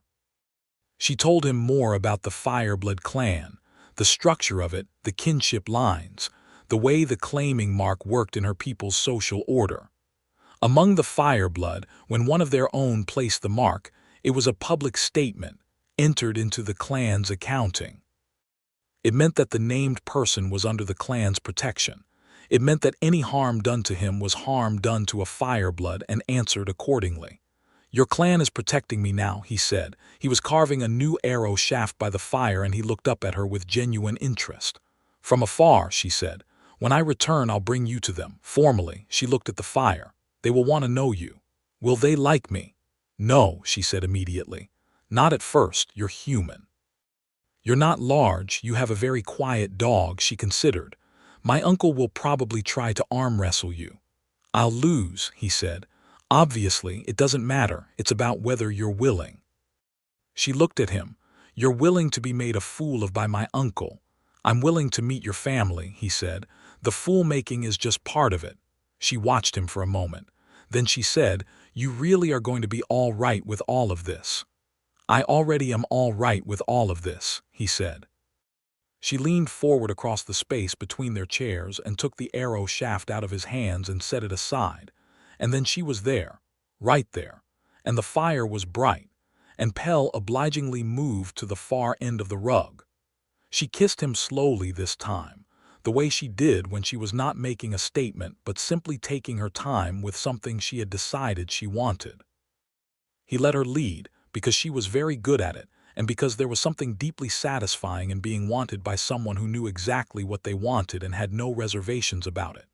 She told him more about the Fireblood clan, the structure of it, the kinship lines, the way the claiming mark worked in her people's social order. Among the Fireblood, when one of their own placed the mark, it was a public statement, entered into the clan's accounting. It meant that the named person was under the clan's protection. It meant that any harm done to him was harm done to a Fireblood and answered accordingly. "Your clan is protecting me now," he said. He was carving a new arrow shaft by the fire, and he looked up at her with genuine interest. "From afar," she said. "When I return, I'll bring you to them." Formally, she looked at the fire. "They will want to know you. Will they like me?" "No," she said immediately. "Not at first. You're human. You're not large. You have a very quiet dog," she considered. "My uncle will probably try to arm wrestle you." "I'll lose," he said. "Obviously, it doesn't matter. It's about whether you're willing." She looked at him. "You're willing to be made a fool of by my uncle." "I'm willing to meet your family," he said. "The fool-making is just part of it." She watched him for a moment. Then she said, "You really are going to be all right with all of this?" "I already am all right with all of this," he said. She leaned forward across the space between their chairs and took the arrow shaft out of his hands and set it aside. And then she was there, right there, and the fire was bright, and Pell obligingly moved to the far end of the rug. She kissed him slowly this time, the way she did when she was not making a statement but simply taking her time with something she had decided she wanted. He let her lead because she was very good at it, and because there was something deeply satisfying in being wanted by someone who knew exactly what they wanted and had no reservations about it.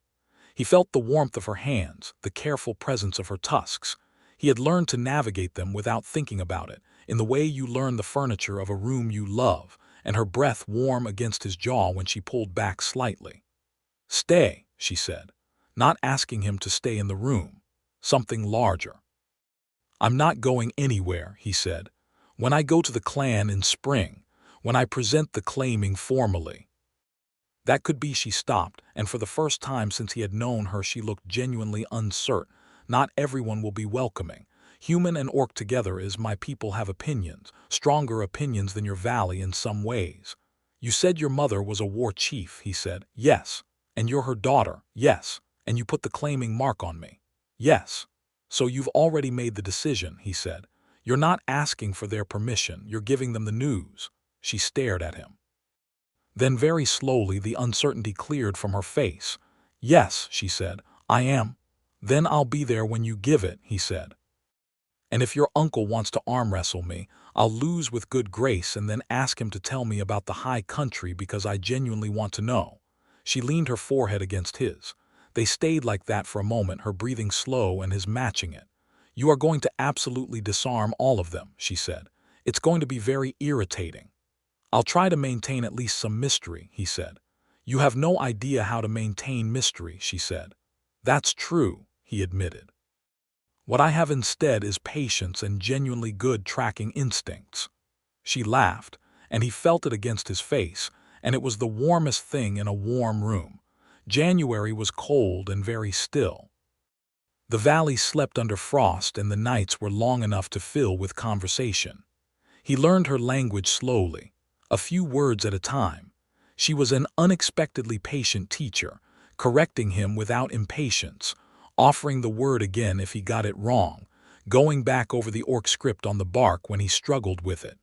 He felt the warmth of her hands, the careful presence of her tusks. He had learned to navigate them without thinking about it, in the way you learn the furniture of a room you love, and her breath warm against his jaw when she pulled back slightly. "Stay," she said, not asking him to stay in the room. "Something larger." "I'm not going anywhere," he said. "When I go to the clan in spring, when I present the claiming formally." That could be. She stopped, and for the first time since he had known her she looked genuinely uncertain. "Not everyone will be welcoming. Human and orc together is my people have opinions, stronger opinions than your valley in some ways." "You said your mother was a war chief," he said. "Yes." "And you're her daughter." "Yes." "And you put the claiming mark on me." "Yes." "So you've already made the decision," he said. "You're not asking for their permission, you're giving them the news." She stared at him. Then very slowly the uncertainty cleared from her face. "Yes," she said, "I am." "Then I'll be there when you give it," he said. "And if your uncle wants to arm wrestle me, I'll lose with good grace and then ask him to tell me about the high country because I genuinely want to know." She leaned her forehead against his. They stayed like that for a moment, her breathing slow and his matching it. "You are going to absolutely disarm all of them," she said. "It's going to be very irritating." "I'll try to maintain at least some mystery," he said. "You have no idea how to maintain mystery," she said. "That's true," he admitted. "What I have instead is patience and genuinely good tracking instincts." She laughed, and he felt it against his face, and it was the warmest thing in a warm room. January was cold and very still. The valley slept under frost, and the nights were long enough to fill with conversation. He learned her language slowly, a few words at a time. She was an unexpectedly patient teacher, correcting him without impatience, offering the word again if he got it wrong, going back over the orc script on the bark when he struggled with it.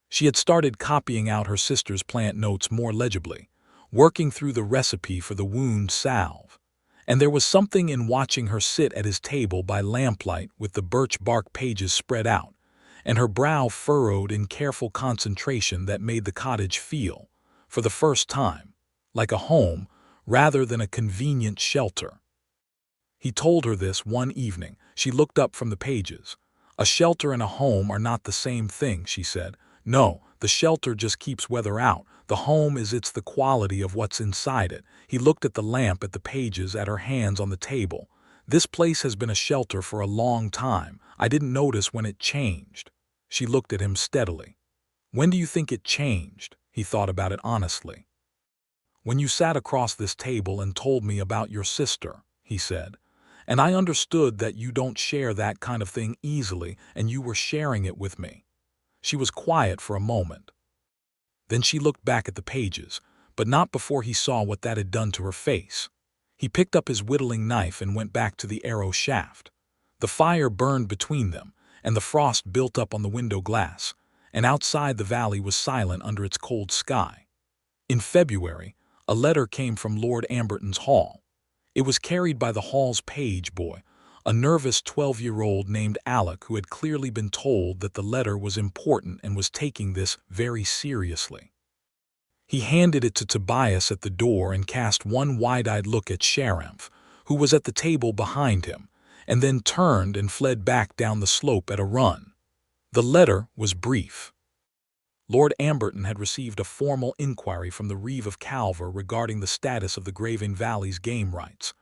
She had started copying out her sister's plant notes more legibly, working through the recipe for the wound salve. And there was something in watching her sit at his table by lamplight with the birch bark pages spread out, and her brow furrowed in careful concentration that made the cottage feel, for the first time, like a home rather than a convenient shelter. He told her this one evening. She looked up from the pages. "A shelter and a home are not the same thing," she said. "No, the shelter just keeps weather out. The home is the quality of what's inside it." He looked at the lamp, at the pages, at her hands on the table. "This place has been a shelter for a long time. I didn't notice when it changed." She looked at him steadily. "When do you think it changed?" He thought about it honestly. "When you sat across this table and told me about your sister," he said. "And I understood that you don't share that kind of thing easily, and you were sharing it with me." She was quiet for a moment. Then she looked back at the pages, but not before he saw what that had done to her face. He picked up his whittling knife and went back to the arrow shaft. The fire burned between them, and the frost built up on the window glass, and outside the valley was silent under its cold sky. In February, a letter came from Lord Amberton's hall. It was carried by the hall's page boy, a nervous 12-year-old named Alec, who had clearly been told that the letter was important and was taking this very seriously. He handed it to Tobias at the door and cast one wide-eyed look at Sharamph, who was at the table behind him, and then turned and fled back down the slope at a run. The letter was brief. Lord Amberton had received a formal inquiry from the Reeve of Calver regarding the status of the Greyvane Valley's game rights.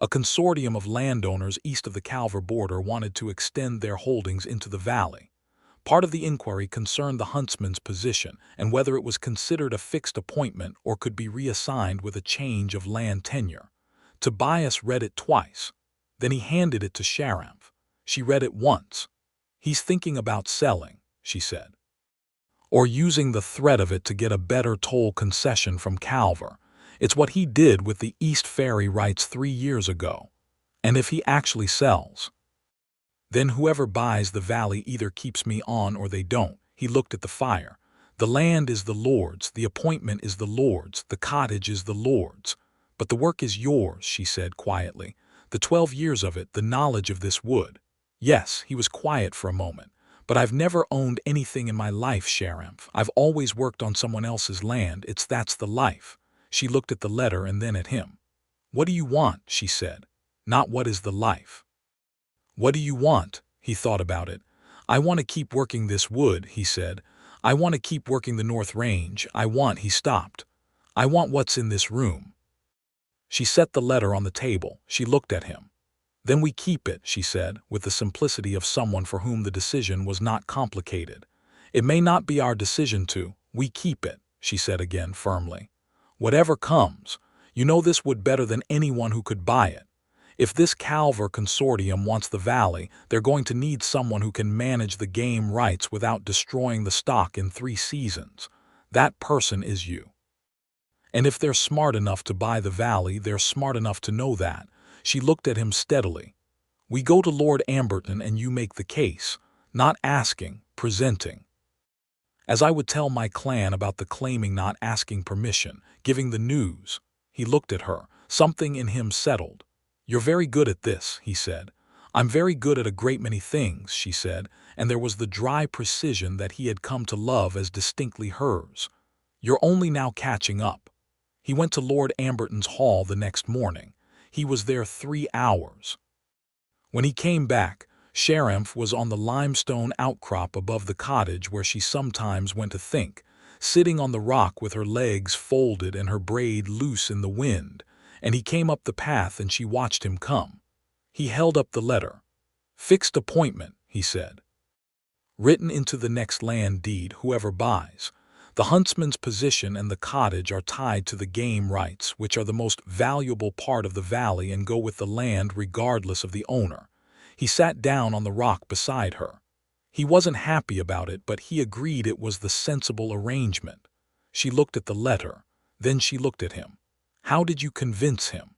A consortium of landowners east of the Calver border wanted to extend their holdings into the valley. Part of the inquiry concerned the huntsman's position and whether it was considered a fixed appointment or could be reassigned with a change of land tenure. Tobias read it twice. Then he handed it to Sharamph. She read it once. "He's thinking about selling," she said. "Or using the threat of it to get a better toll concession from Calver. It's what he did with the East Ferry rights 3 years ago. And if he actually sells, then whoever buys the valley either keeps me on or they don't." He looked at the fire. "The land is the Lord's, the appointment is the Lord's, the cottage is the Lord's. But the work is yours," she said quietly. "The 12 years of it, the knowledge of this wood." "Yes," he was quiet for a moment. "But I've never owned anything in my life, Sharamph. I've always worked on someone else's land. That's the life." She looked at the letter and then at him. "What do you want?" she said. "Not what is the life." "What do you want?" He thought about it. "I want to keep working this wood," he said. "I want to keep working the North Range. He stopped. "I want what's in this room." She set the letter on the table. She looked at him. "Then we keep it," she said, with the simplicity of someone for whom the decision was not complicated. "It may not be our decision to. We keep it," she said again firmly. "Whatever comes, you know this wood better than anyone who could buy it. If this Calver consortium wants the valley, they're going to need someone who can manage the game rights without destroying the stock in 3 seasons. That person is you. And if they're smart enough to buy the valley, they're smart enough to know that." She looked at him steadily. "We go to Lord Amberton and you make the case, not asking, presenting. As I would tell my clan about the claiming, not asking permission, giving the news." He looked at her. Something in him settled. "You're very good at this," he said. "I'm very good at a great many things," she said, and there was the dry precision that he had come to love as distinctly hers. "You're only now catching up." He went to Lord Amberton's hall the next morning. He was there 3 hours. When he came back, Sharamph was on the limestone outcrop above the cottage where she sometimes went to think, sitting on the rock with her legs folded and her braid loose in the wind, and he came up the path and she watched him come. He held up the letter. "Fixed appointment," he said. "Written into the next land deed, whoever buys. The huntsman's position and the cottage are tied to the game rights, which are the most valuable part of the valley and go with the land regardless of the owner." He sat down on the rock beside her. He wasn't happy about it, but he agreed it was the sensible arrangement. She looked at the letter. Then she looked at him. "How did you convince him?"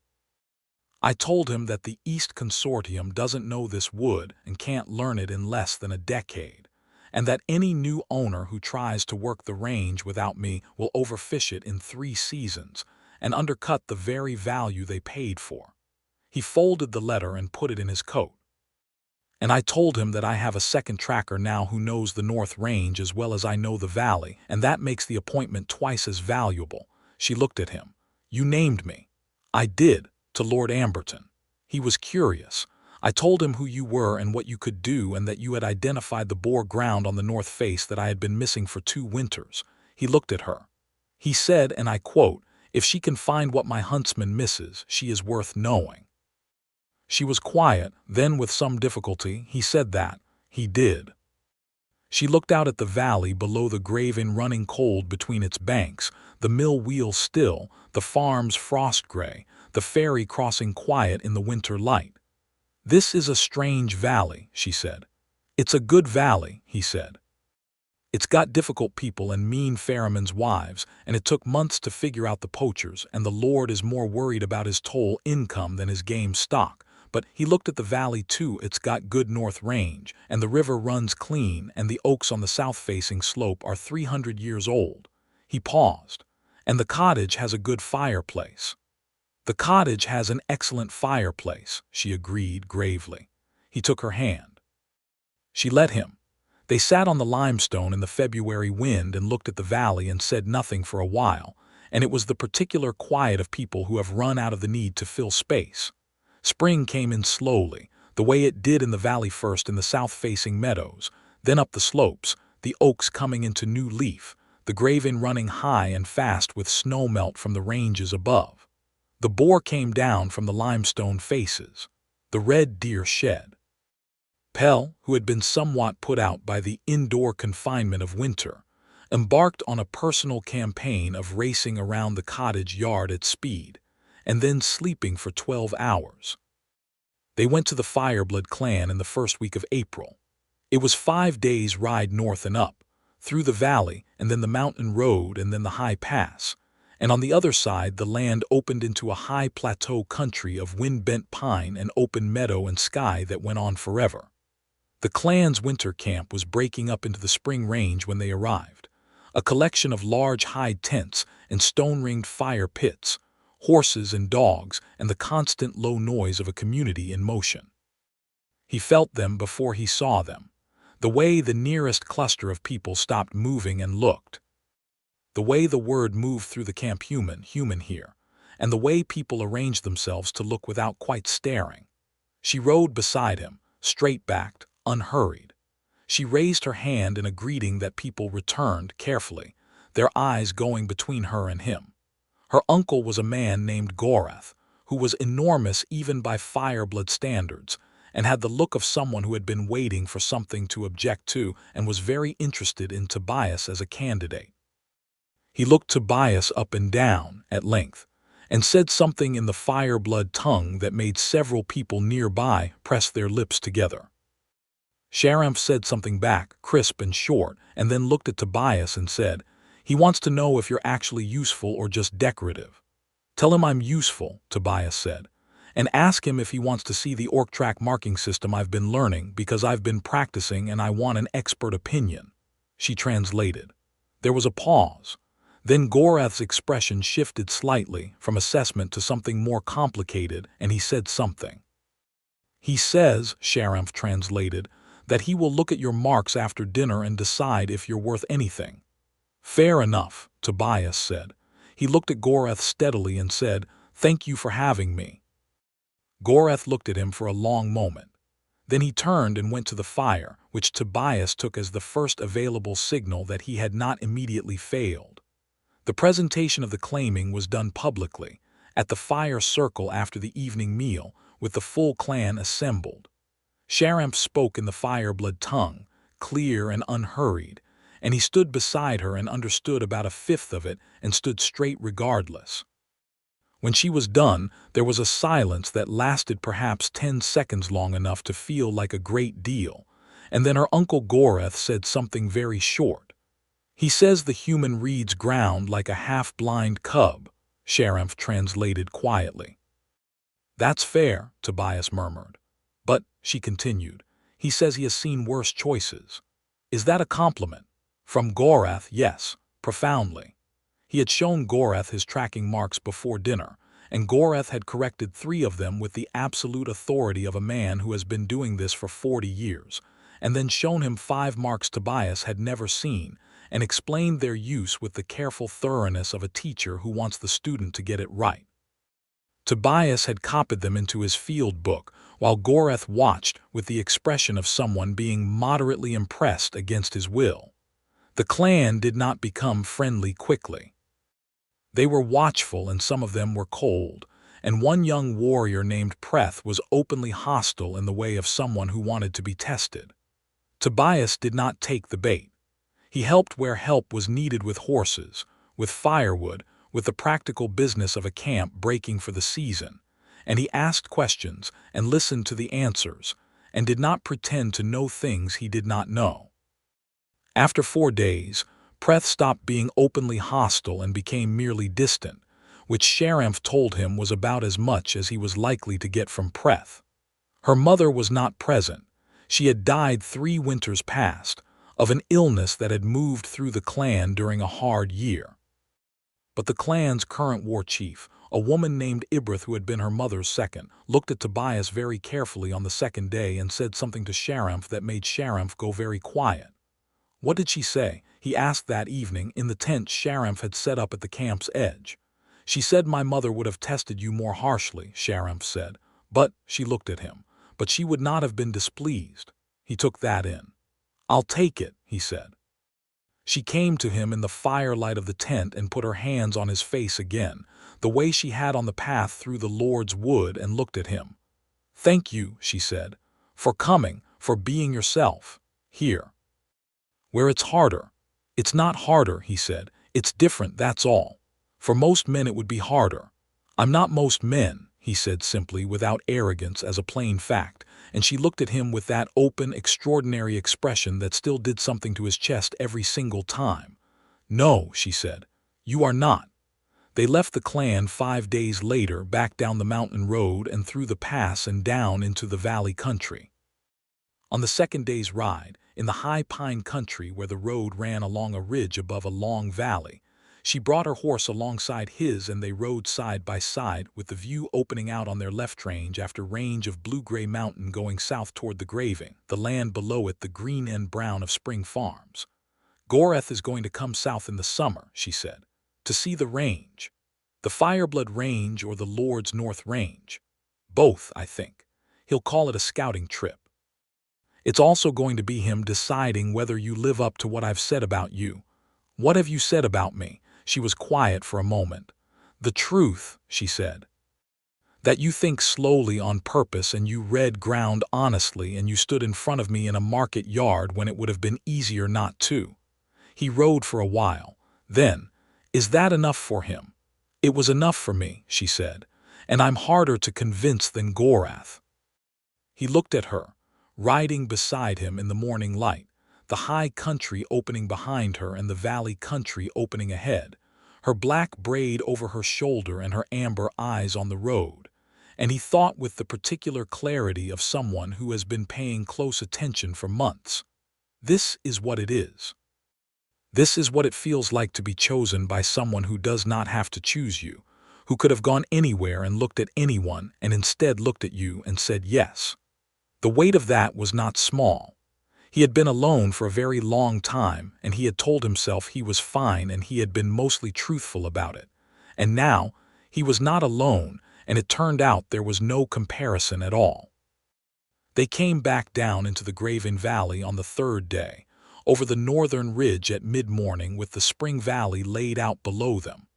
"I told him that the East Consortium doesn't know this wood and can't learn it in less than a decade, and that any new owner who tries to work the range without me will overfish it in 3 seasons and undercut the very value they paid for." He folded the letter and put it in his coat. "And I told him that I have a second tracker now who knows the North Range as well as I know the valley, and that makes the appointment twice as valuable." She looked at him. "You named me." "I did, to Lord Amberton." He was curious. "I told him who you were and what you could do, and that you had identified the Boar ground on the north face that I had been missing for 2 winters. He looked at her. He said, and I quote, "If she can find what my huntsman misses, she is worth knowing." She was quiet, then with some difficulty he said that. He did. She looked out at the valley below, the Greyvane running cold between its banks, the mill wheel still, the farms frost-gray, the ferry crossing quiet in the winter light. "This is a strange valley," she said. "It's a good valley," he said. "It's got difficult people and mean ferrymen's wives, and it took months to figure out the poachers, and the Lord is more worried about his toll income than his game stock. But he looked at the valley too. It's got good north range, and the river runs clean, and the oaks on the south-facing slope are 300 years old." He paused. "And the cottage has a good fireplace." "The cottage has an excellent fireplace," she agreed gravely. He took her hand. She let him. They sat on the limestone in the February wind and looked at the valley and said nothing for a while, and it was the particular quiet of people who have run out of the need to fill space. Spring came in slowly, the way it did in the valley, first in the south-facing meadows, then up the slopes, the oaks coming into new leaf, the Greyvane running high and fast with snowmelt from the ranges above. The boar came down from the limestone faces. The red deer shed. Pell, who had been somewhat put out by the indoor confinement of winter, embarked on a personal campaign of racing around the cottage yard at speed, and then sleeping for 12 hours. They went to the Fireblood clan in the first week of April. It was 5 days' ride north and up, through the valley, and then the mountain road, and then the high pass. And on the other side the land opened into a high plateau country of wind-bent pine and open meadow and sky that went on forever. The clan's winter camp was breaking up into the spring range when they arrived, a collection of large hide tents and stone-ringed fire pits, horses and dogs, and the constant low noise of a community in motion. He felt them before he saw them, the way the nearest cluster of people stopped moving and looked, the way the word moved through the camp, human here, and the way people arranged themselves to look without quite staring. She rode beside him, straight-backed, unhurried. She raised her hand in a greeting that people returned carefully, their eyes going between her and him. Her uncle was a man named Gorath, who was enormous even by Fireblood standards, and had the look of someone who had been waiting for something to object to and was very interested in Tobias as a candidate. He looked Tobias up and down, at length, and said something in the Fireblood tongue that made several people nearby press their lips together. Sharamph said something back, crisp and short, and then looked at Tobias and said, "He wants to know if you're actually useful or just decorative." "Tell him I'm useful," Tobias said, "and ask him if he wants to see the orc track marking system I've been learning, because I've been practicing and I want an expert opinion." She translated. There was a pause. Then Gorath's expression shifted slightly from assessment to something more complicated, and he said something. "He says," Sharamph translated, "that he will look at your marks after dinner and decide if you're worth anything." "Fair enough," Tobias said. He looked at Gorath steadily and said, "Thank you for having me." Goreth looked at him for a long moment. Then he turned and went to the fire, which Tobias took as the first available signal that he had not immediately failed. The presentation of the claiming was done publicly, at the fire circle after the evening meal, with the full clan assembled. Sharamph spoke in the Fireblood tongue, clear and unhurried, and he stood beside her and understood about a fifth of it and stood straight regardless. When she was done, there was a silence that lasted perhaps 10 seconds, long enough to feel like a great deal, and then her uncle Goreth said something very short. "He says the human reads ground like a half-blind cub," Sharamph translated quietly. "That's fair," Tobias murmured. "But," she continued, "he says he has seen worse choices." "Is that a compliment?" From Goreth, yes, profoundly. He had shown Goreth his tracking marks before dinner, and Goreth had corrected 3 of them with the absolute authority of a man who has been doing this for 40 years, and then shown him 5 marks Tobias had never seen, and explained their use with the careful thoroughness of a teacher who wants the student to get it right. Tobias had copied them into his field book, while Goreth watched with the expression of someone being moderately impressed against his will. The clan did not become friendly quickly. They were watchful and some of them were cold, and one young warrior named Preth was openly hostile in the way of someone who wanted to be tested. Tobias did not take the bait. He helped where help was needed with horses, with firewood, with the practical business of a camp breaking for the season, and he asked questions and listened to the answers, and did not pretend to know things he did not know. After 4 days, Preth stopped being openly hostile and became merely distant, which Sharamph told him was about as much as he was likely to get from Preth. Her mother was not present. She had died 3 winters past, of an illness that had moved through the clan during a hard year. But the clan's current war chief, a woman named Ibrith who had been her mother's second, looked at Tobias very carefully on the 2nd day and said something to Sharamph that made Sharamph go very quiet. What did she say? He asked that evening in the tent Sharamph had set up at the camp's edge. "She said my mother would have tested you more harshly," Sharamph said. "But," she looked at him, "but she would not have been displeased." He took that in. "I'll take it," he said. She came to him in the firelight of the tent and put her hands on his face again, the way she had on the path through the Lord's wood, and looked at him. "Thank you," she said, "for coming, for being yourself. Here. Where it's harder." "It's not harder," he said. "It's different, that's all. For most men it would be harder." "I'm not most men," he said simply, without arrogance, as a plain fact, and she looked at him with that open, extraordinary expression that still did something to his chest every single time. "No," she said, "you are not." They left the clan 5 days later, back down the mountain road and through the pass and down into the valley country. On the 2nd day's ride, in the high pine country where the road ran along a ridge above a long valley, she brought her horse alongside his and they rode side by side with the view opening out on their left range after range of blue-gray mountain going south toward the Greyvane, the land below it the green and brown of spring farms. "Goreth is going to come south in the summer," she said, "to see the range. The Fireblood Range or the Lord's North Range. Both, I think. He'll call it a scouting trip. It's also going to be him deciding whether you live up to what I've said about you." "What have you said about me?" She was quiet for a moment. "The truth," she said. "That you think slowly on purpose and you read ground honestly and you stood in front of me in a market yard when it would have been easier not to." He rode for a while. Then, "Is that enough for him?" "It was enough for me," she said, "and I'm harder to convince than Goreth." He looked at her, riding beside him in the morning light, the high country opening behind her and the valley country opening ahead, her black braid over her shoulder and her amber eyes on the road, and he thought with the particular clarity of someone who has been paying close attention for months. This is what it is. This is what it feels like to be chosen by someone who does not have to choose you, who could have gone anywhere and looked at anyone and instead looked at you and said yes. The weight of that was not small. He had been alone for a very long time, and he had told himself he was fine and he had been mostly truthful about it. And now, he was not alone, and it turned out there was no comparison at all. They came back down into the Greyvane Valley on the third day, over the northern ridge at mid-morning with the spring valley laid out below them,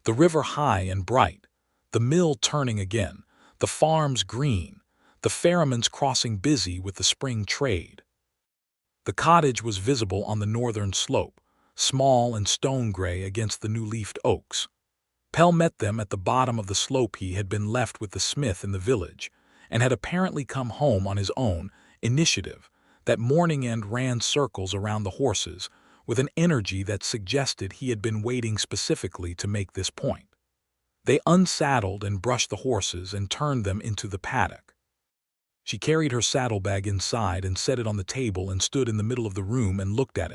the river high and bright, the mill turning again, the farms green, the ferryman's crossing busy with the spring trade. The cottage was visible on the northern slope, small and stone-gray against the new-leafed oaks. Pell met them at the bottom of the slope. He had been left with the smith in the village, and had apparently come home on his own initiative that morning and ran circles around the horses with an energy that suggested he had been waiting specifically to make this point. They unsaddled and brushed the horses and turned them into the paddock. She carried her saddlebag inside and set it on the table and stood in the middle of the room and looked at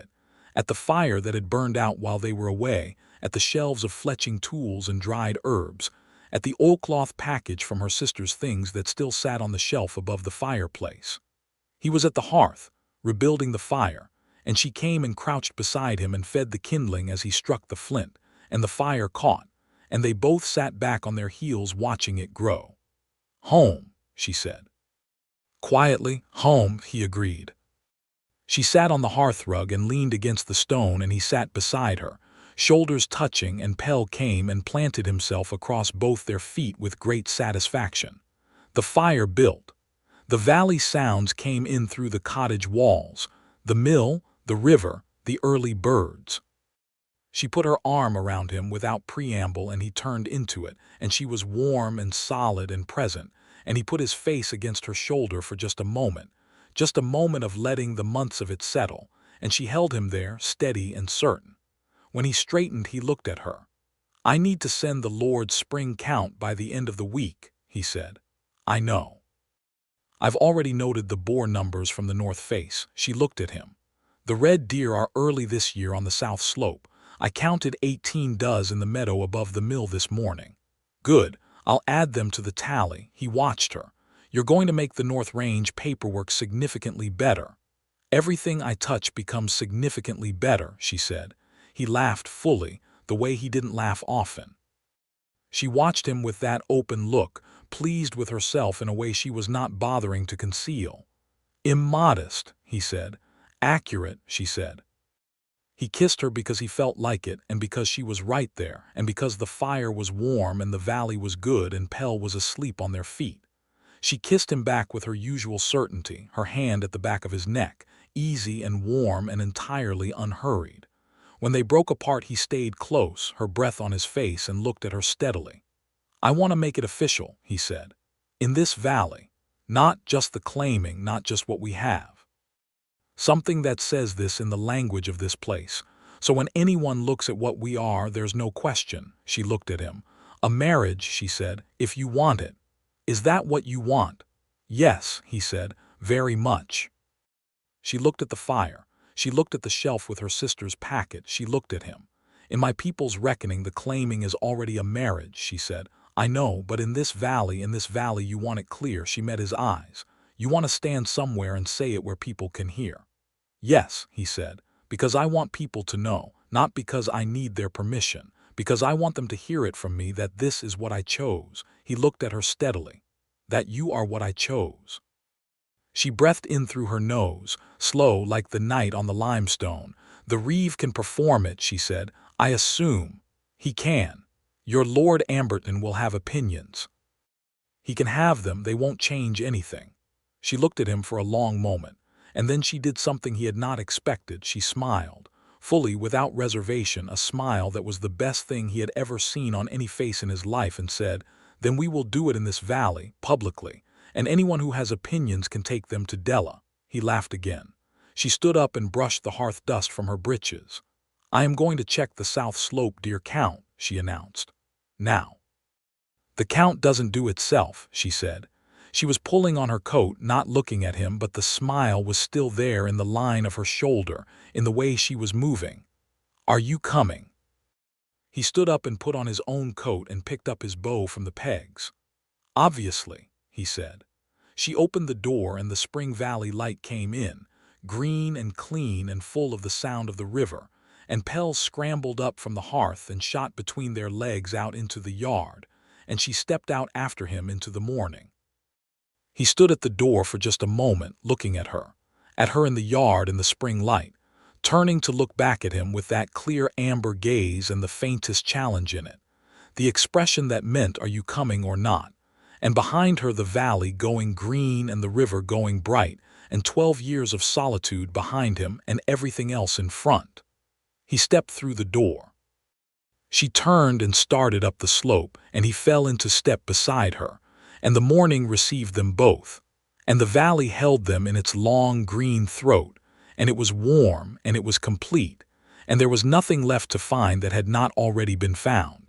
the fire that had burned out while they were away, at the shelves of fletching tools and dried herbs, at the oilcloth package from her sister's things that still sat on the shelf above the fireplace. He was at the hearth, rebuilding the fire, and she came and crouched beside him and fed the kindling as he struck the flint, and the fire caught, and they both sat back on their heels watching it grow. "Home," she said. Quietly, "Home," he agreed. She sat on the hearthrug and leaned against the stone, and he sat beside her, shoulders touching, and Pell came and planted himself across both their feet with great satisfaction. The fire built. The valley sounds came in through the cottage walls, the mill, the river, the early birds. She put her arm around him without preamble, and he turned into it, and she was warm and solid and present, and he put his face against her shoulder for just a moment of letting the months of it settle, and she held him there, steady and certain. When he straightened, he looked at her. "I need to send the Lord's spring count by the end of the week," he said. "I know. I've already noted the boar numbers from the north face." She looked at him. "The red deer are early this year on the south slope. I counted 18 does in the meadow above the mill this morning." "Good. I'll add them to the tally." He watched her. "You're going to make the North Range paperwork significantly better." "Everything I touch becomes significantly better," she said. He laughed fully, the way he didn't laugh often. She watched him with that open look, pleased with herself in a way she was not bothering to conceal. "Immodest," he said. "Accurate," she said. He kissed her because he felt like it, and because she was right there, and because the fire was warm and the valley was good and Pell was asleep on their feet. She kissed him back with her usual certainty, her hand at the back of his neck, easy and warm and entirely unhurried. When they broke apart, he stayed close, her breath on his face, and looked at her steadily. "I want to make it official," he said. "In this valley. Not just the claiming, not just what we have. Something that says this in the language of this place. So when anyone looks at what we are, there's no question." She looked at him. "A marriage," she said, "if you want it." "Is that what you want?" "Yes," he said, "very much." She looked at the fire. She looked at the shelf with her sister's packet. She looked at him. "In my people's reckoning, the claiming is already a marriage," she said. "I know, but in this valley you want it clear." She met his eyes. "You want to stand somewhere and say it where people can hear." "Yes," he said, "because I want people to know, not because I need their permission, because I want them to hear it from me that this is what I chose." He looked at her steadily. "That you are what I chose." She breathed in through her nose, slow like the night on the limestone. "The Reeve can perform it," she said. "I assume he can. Your Lord Amberton will have opinions. He can have them, they won't change anything." She looked at him for a long moment, and then she did something he had not expected. She smiled, fully, without reservation, a smile that was the best thing he had ever seen on any face in his life, and said, "Then we will do it in this valley, publicly, and anyone who has opinions can take them to Della." He laughed again. She stood up and brushed the hearth dust from her breeches. "I am going to check the south slope deer count," she announced. "Now." "The count doesn't do itself," she said. She was pulling on her coat, not looking at him, but the smile was still there in the line of her shoulder, in the way she was moving. "Are you coming?" He stood up and put on his own coat and picked up his bow from the pegs. "Obviously," he said. She opened the door and the spring valley light came in, green and clean and full of the sound of the river, and Pell scrambled up from the hearth and shot between their legs out into the yard, and she stepped out after him into the morning. He stood at the door for just a moment, looking at her in the yard in the spring light, turning to look back at him with that clear amber gaze and the faintest challenge in it, the expression that meant, "Are you coming or not?" And behind her the valley going green and the river going bright, and 12 years of solitude behind him and everything else in front. He stepped through the door. She turned and started up the slope, and he fell into step beside her, and the morning received them both, and the valley held them in its long green throat, and it was warm and it was complete, and there was nothing left to find that had not already been found.